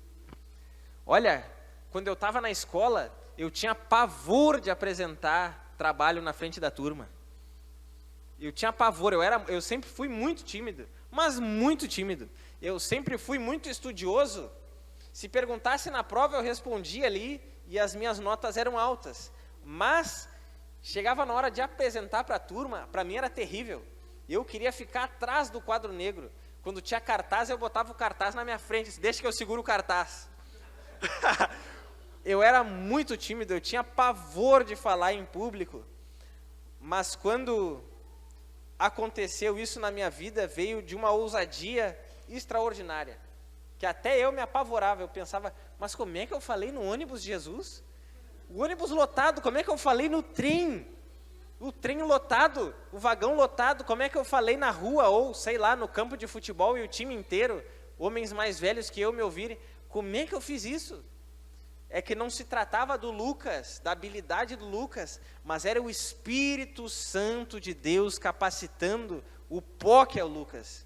S1: Olha, quando eu estava na escola, eu tinha pavor de apresentar trabalho na frente da turma. Eu tinha pavor, eu sempre fui muito tímido, mas muito tímido. Eu sempre fui muito estudioso. Se perguntasse na prova, eu respondia ali e as minhas notas eram altas. Mas chegava na hora de apresentar para a turma, para mim era terrível. Eu queria ficar atrás do quadro negro. Quando tinha cartaz, eu botava o cartaz na minha frente. Deixa que eu seguro o cartaz. Eu era muito tímido, eu tinha pavor de falar em público. Mas quando aconteceu isso na minha vida, veio de uma ousadia extraordinária. Que até eu me apavorava, eu pensava, mas como é que eu falei no ônibus de Jesus? O ônibus lotado, como é que eu falei no trem? O trem lotado, o vagão lotado, como é que eu falei na rua, ou sei lá, no campo de futebol e o time inteiro, homens mais velhos que eu me ouvirem, como é que eu fiz isso? É que não se tratava do Lucas, da habilidade do Lucas, mas era o Espírito Santo de Deus capacitando o pó que é o Lucas.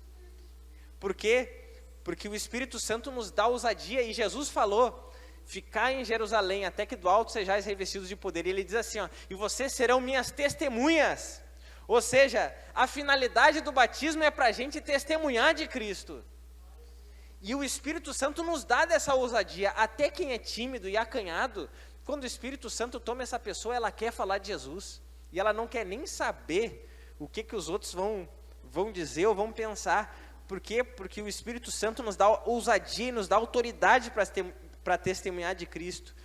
S1: Por quê? Porque o Espírito Santo nos dá ousadia, e Jesus falou, ficai em Jerusalém, até que do alto sejais revestidos de poder. E ele diz assim, ó, e vocês serão minhas testemunhas. Ou seja, a finalidade do batismo é para a gente testemunhar de Cristo. E o Espírito Santo nos dá dessa ousadia. Até quem é tímido e acanhado, quando o Espírito Santo toma essa pessoa, ela quer falar de Jesus. E ela não quer nem saber o que os outros vão dizer ou vão pensar. Por quê? Porque o Espírito Santo nos dá ousadia e nos dá autoridade para testemunhar de Cristo.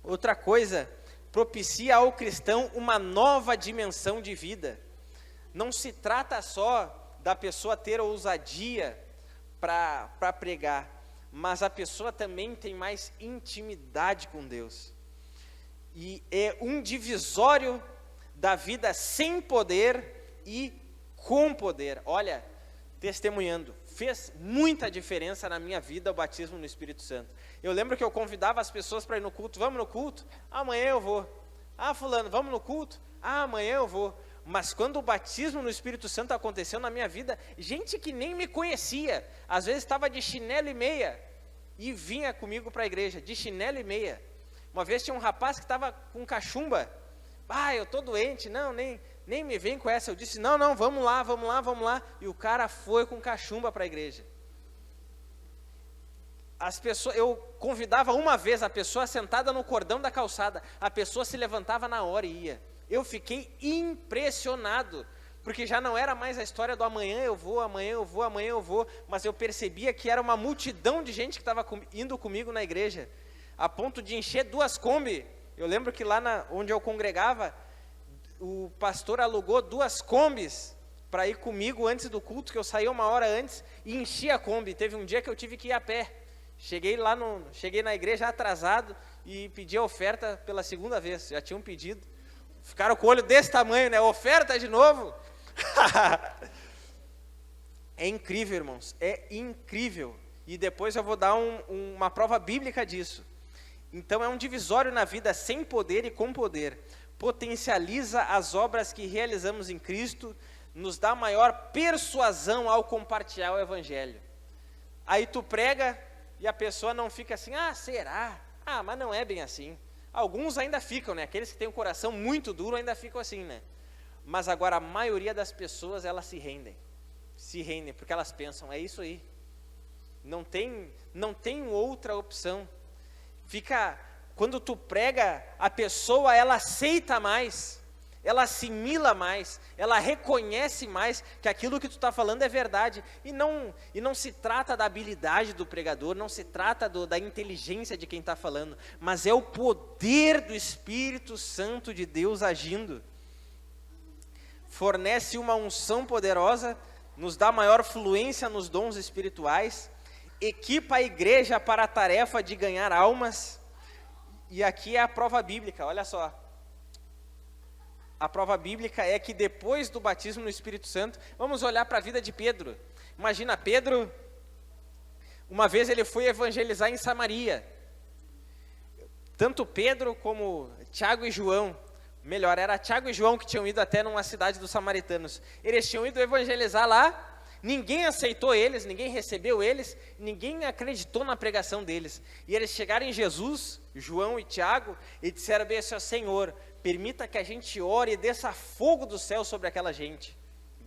S1: Outra coisa, propicia ao cristão uma nova dimensão de vida. Não se trata só da pessoa ter ousadia para pregar, mas a pessoa também tem mais intimidade com Deus. E é um divisório da vida sem poder e com poder. Olha, testemunhando, fez muita diferença na minha vida o batismo no Espírito Santo. Eu lembro que eu convidava as pessoas para ir no culto. Vamos no culto? Amanhã eu vou. Ah, fulano, vamos no culto? Ah, amanhã eu vou. Mas quando o batismo no Espírito Santo aconteceu na minha vida, gente que nem me conhecia, às vezes estava de chinelo e meia, e vinha comigo para a igreja, de chinelo e meia. Uma vez tinha um rapaz que estava com cachumba. Ah, eu estou doente. Não, nem me vem com essa. Eu disse, não, vamos lá. E o cara foi com cachumba para a igreja. As pessoas, eu convidava uma vez a pessoa sentada no cordão da calçada, a pessoa se levantava na hora e ia. Eu fiquei impressionado, porque já não era mais a história do amanhã eu vou, mas eu percebia que era uma multidão de gente que estava indo comigo na igreja, a ponto de encher 2 Kombi. Eu lembro que lá onde eu congregava, o pastor alugou 2 Kombis para ir comigo antes do culto, que eu saía 1 hora antes, e enchia a Kombi. Teve um dia que eu tive que ir a pé. Cheguei na igreja atrasado e pedi a oferta pela 2ª vez, já tinham pedido. Ficaram com o olho desse tamanho, né? Oferta de novo? É incrível, irmãos, é incrível. E depois eu vou dar uma prova bíblica disso. Então é um divisório na vida sem poder e com poder. Potencializa as obras que realizamos em Cristo, nos dá maior persuasão ao compartilhar o Evangelho. Aí tu prega e a pessoa não fica assim, será? Mas não é bem assim. Alguns ainda ficam, né? Aqueles que têm um coração muito duro ainda ficam assim, né? Mas agora a maioria das pessoas, elas se rendem, porque elas pensam, é isso aí. Não tem outra opção. Quando tu prega, a pessoa, ela aceita mais, ela assimila mais, ela reconhece mais que aquilo que tu está falando é verdade. E não se trata da habilidade do pregador, não se trata da inteligência de quem está falando, mas é o poder do Espírito Santo de Deus agindo. Fornece uma unção poderosa, nos dá maior fluência nos dons espirituais, equipa a igreja para a tarefa de ganhar almas. E aqui é a prova bíblica, olha só. A prova bíblica é que depois do batismo no Espírito Santo, vamos olhar para a vida de Pedro. Imagina, Pedro, uma vez ele foi evangelizar em Samaria. Tanto Pedro como Tiago e João, melhor, era Tiago e João que tinham ido até numa cidade dos samaritanos. Eles tinham ido evangelizar lá, ninguém aceitou eles, ninguém recebeu eles, ninguém acreditou na pregação deles. E eles chegaram em Jesus, João e Tiago, e disseram bem assim, Senhor, permita que a gente ore e desça fogo do céu sobre aquela gente.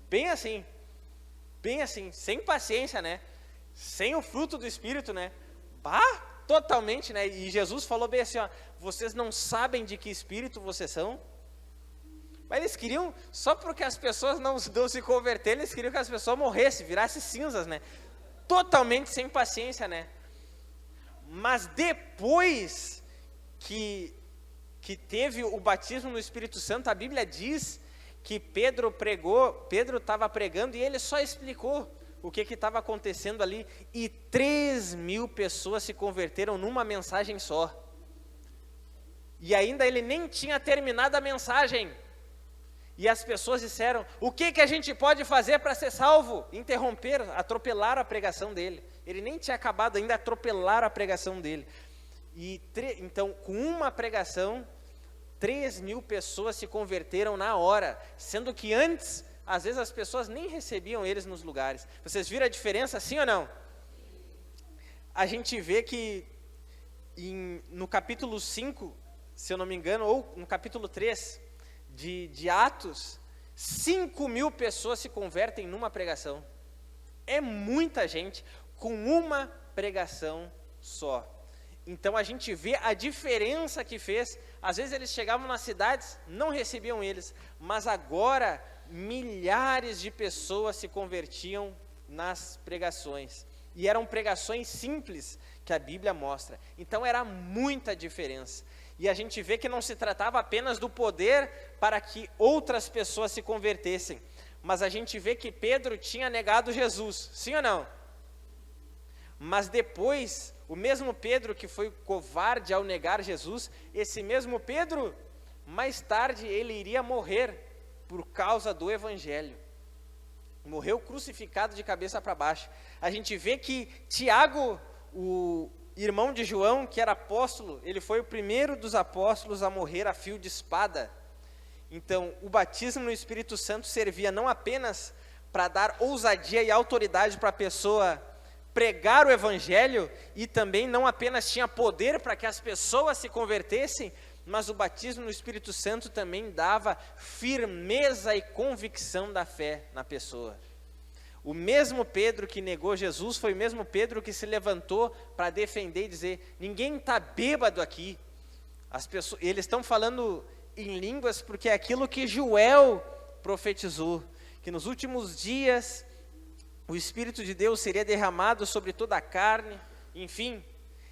S1: Bem assim, sem paciência, né? Sem o fruto do Espírito, né? Totalmente, né? E Jesus falou bem assim, vocês não sabem de que espírito vocês são? Mas eles queriam, só porque as pessoas não se converterem, eles queriam que as pessoas morressem, virassem cinzas, né? Totalmente sem paciência, né? Mas depois que teve o batismo no Espírito Santo, a Bíblia diz que Pedro estava pregando e ele só explicou o que estava acontecendo ali, e 3.000 pessoas se converteram numa mensagem só. E ainda ele nem tinha terminado a mensagem. E as pessoas disseram, o que a gente pode fazer para ser salvo? Interromperam, atropelaram a pregação dele. Ele nem tinha acabado ainda, atropelaram a pregação dele. Então, com uma pregação, 3.000 pessoas se converteram na hora, sendo que antes, às vezes as pessoas nem recebiam eles nos lugares. Vocês viram a diferença, sim ou não? A gente vê que no capítulo 5, se eu não me engano, ou no capítulo 3 de Atos, 5.000 pessoas se convertem numa pregação. É muita gente com uma pregação só. Então a gente vê a diferença que fez. Às vezes eles chegavam nas cidades, não recebiam eles, mas agora milhares de pessoas se convertiam nas pregações. E eram pregações simples que a Bíblia mostra. Então era muita diferença. E a gente vê que não se tratava apenas do poder para que outras pessoas se convertessem, mas a gente vê que Pedro tinha negado Jesus, sim ou não? Mas depois, o mesmo Pedro que foi covarde ao negar Jesus, esse mesmo Pedro, mais tarde ele iria morrer por causa do Evangelho. Morreu crucificado de cabeça para baixo. A gente vê que Tiago, o irmão de João, que era apóstolo, ele foi o primeiro dos apóstolos a morrer a fio de espada. Então, o batismo no Espírito Santo servia não apenas para dar ousadia e autoridade para a pessoa pregar o Evangelho, e também não apenas tinha poder para que as pessoas se convertessem, mas o batismo no Espírito Santo também dava firmeza e convicção da fé na pessoa. O mesmo Pedro que negou Jesus foi o mesmo Pedro que se levantou para defender e dizer: ninguém está bêbado aqui. Eles estão falando em línguas porque é aquilo que Joel profetizou, que nos últimos dias o Espírito de Deus seria derramado sobre toda a carne, enfim.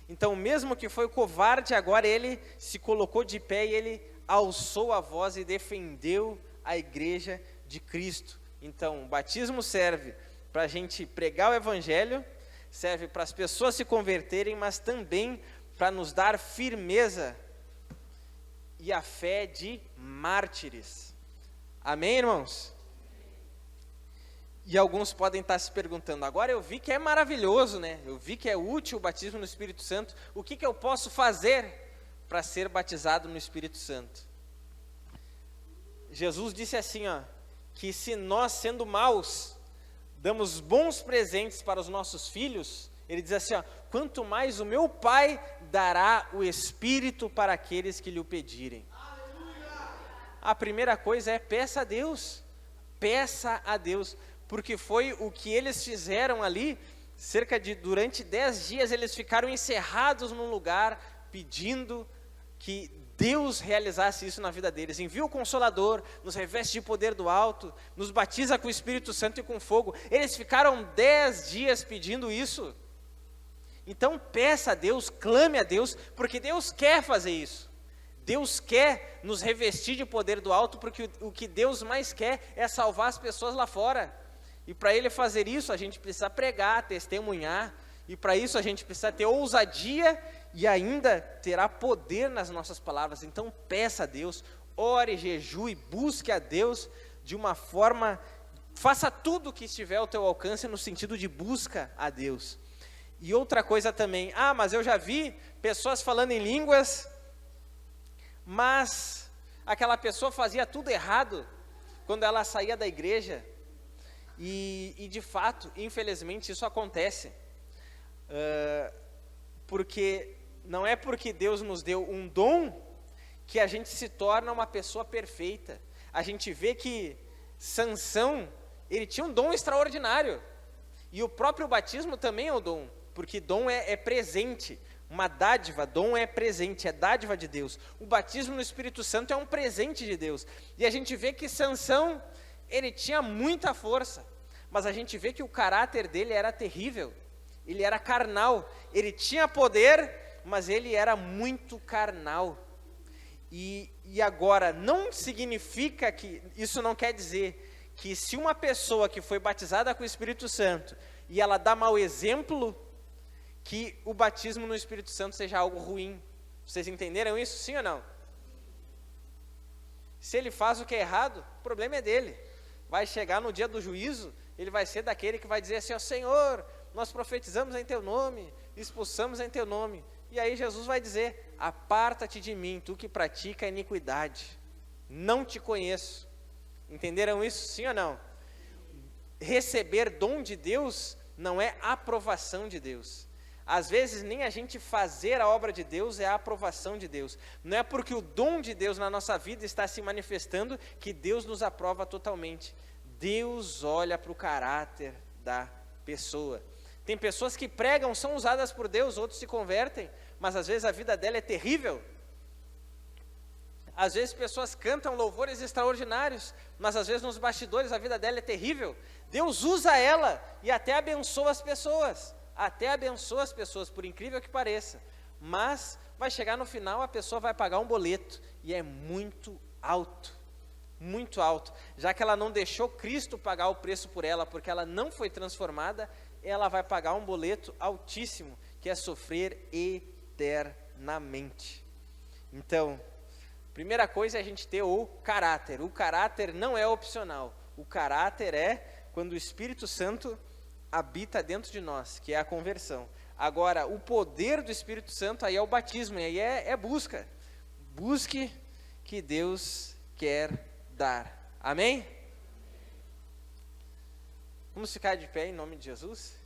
S1: Então, o mesmo que foi covarde, agora ele se colocou de pé e ele alçou a voz e defendeu a igreja de Cristo. Então, o batismo serve para a gente pregar o Evangelho, serve para as pessoas se converterem, mas também para nos dar firmeza e a fé de mártires. Amém, irmãos? E alguns podem estar se perguntando: agora eu vi que é maravilhoso, né? Eu vi que é útil o batismo no Espírito Santo. O que eu posso fazer para ser batizado no Espírito Santo? Jesus disse assim, ó, que se nós, sendo maus, damos bons presentes para os nossos filhos, ele diz assim, ó, quanto mais o meu Pai dará o Espírito para aqueles que lhe o pedirem. Aleluia! A primeira coisa é peça a Deus, porque foi o que eles fizeram ali, durante 10 dias eles ficaram encerrados num lugar, pedindo que Deus realizasse isso na vida deles. Envia o Consolador, nos reveste de poder do alto, nos batiza com o Espírito Santo e com fogo. Eles ficaram 10 dias pedindo isso. Então peça a Deus, clame a Deus, porque Deus quer fazer isso. Deus quer nos revestir de poder do alto, porque o que Deus mais quer é salvar as pessoas lá fora. E para Ele fazer isso, a gente precisa pregar, testemunhar, e para isso a gente precisa ter ousadia e ainda terá poder nas nossas palavras. Então peça a Deus, ore, jejue, busque a Deus de uma forma, faça tudo o que estiver ao teu alcance no sentido de busca a Deus. E outra coisa também, mas eu já vi pessoas falando em línguas, mas aquela pessoa fazia tudo errado quando ela saía da igreja, e de fato, infelizmente, isso acontece, porque não é porque Deus nos deu um dom que a gente se torna uma pessoa perfeita. A gente vê que Sansão, ele tinha um dom extraordinário, e o próprio batismo também é o dom, porque dom é presente, uma dádiva, dom é presente, é dádiva de Deus. O batismo no Espírito Santo é um presente de Deus, e a gente vê que Sansão, ele tinha muita força, mas a gente vê que o caráter dele era terrível, ele era carnal, ele tinha poder, mas ele era muito carnal. E agora, não significa que, isso não quer dizer que se uma pessoa que foi batizada com o Espírito Santo, e ela dá mau exemplo, que o batismo no Espírito Santo seja algo ruim. Vocês entenderam isso, sim ou não? Se ele faz o que é errado, o problema é dele. Vai chegar no dia do juízo, ele vai ser daquele que vai dizer assim, ó Senhor, nós profetizamos em teu nome, expulsamos em teu nome. E aí Jesus vai dizer, aparta-te de mim, tu que pratica a iniquidade, não te conheço. Entenderam isso, sim ou não? Receber dom de Deus não é aprovação de Deus. Às vezes nem a gente fazer a obra de Deus é a aprovação de Deus. Não é porque o dom de Deus na nossa vida está se manifestando que Deus nos aprova totalmente. Deus olha para o caráter da pessoa. Tem pessoas que pregam, são usadas por Deus, outros se convertem, mas às vezes a vida dela é terrível. Às vezes pessoas cantam louvores extraordinários, mas às vezes nos bastidores a vida dela é terrível. Deus usa ela e até abençoa as pessoas. Por incrível que pareça, mas vai chegar no final, a pessoa vai pagar um boleto, e é muito alto, já que ela não deixou Cristo pagar o preço por ela, porque ela não foi transformada, ela vai pagar um boleto altíssimo, que é sofrer eternamente. Então, primeira coisa é a gente ter o caráter não é opcional, o caráter é quando o Espírito Santo habita dentro de nós, que é a conversão. Agora, o poder do Espírito Santo aí é o batismo, e aí é busca. Busque que Deus quer dar. Amém? Vamos ficar de pé em nome de Jesus?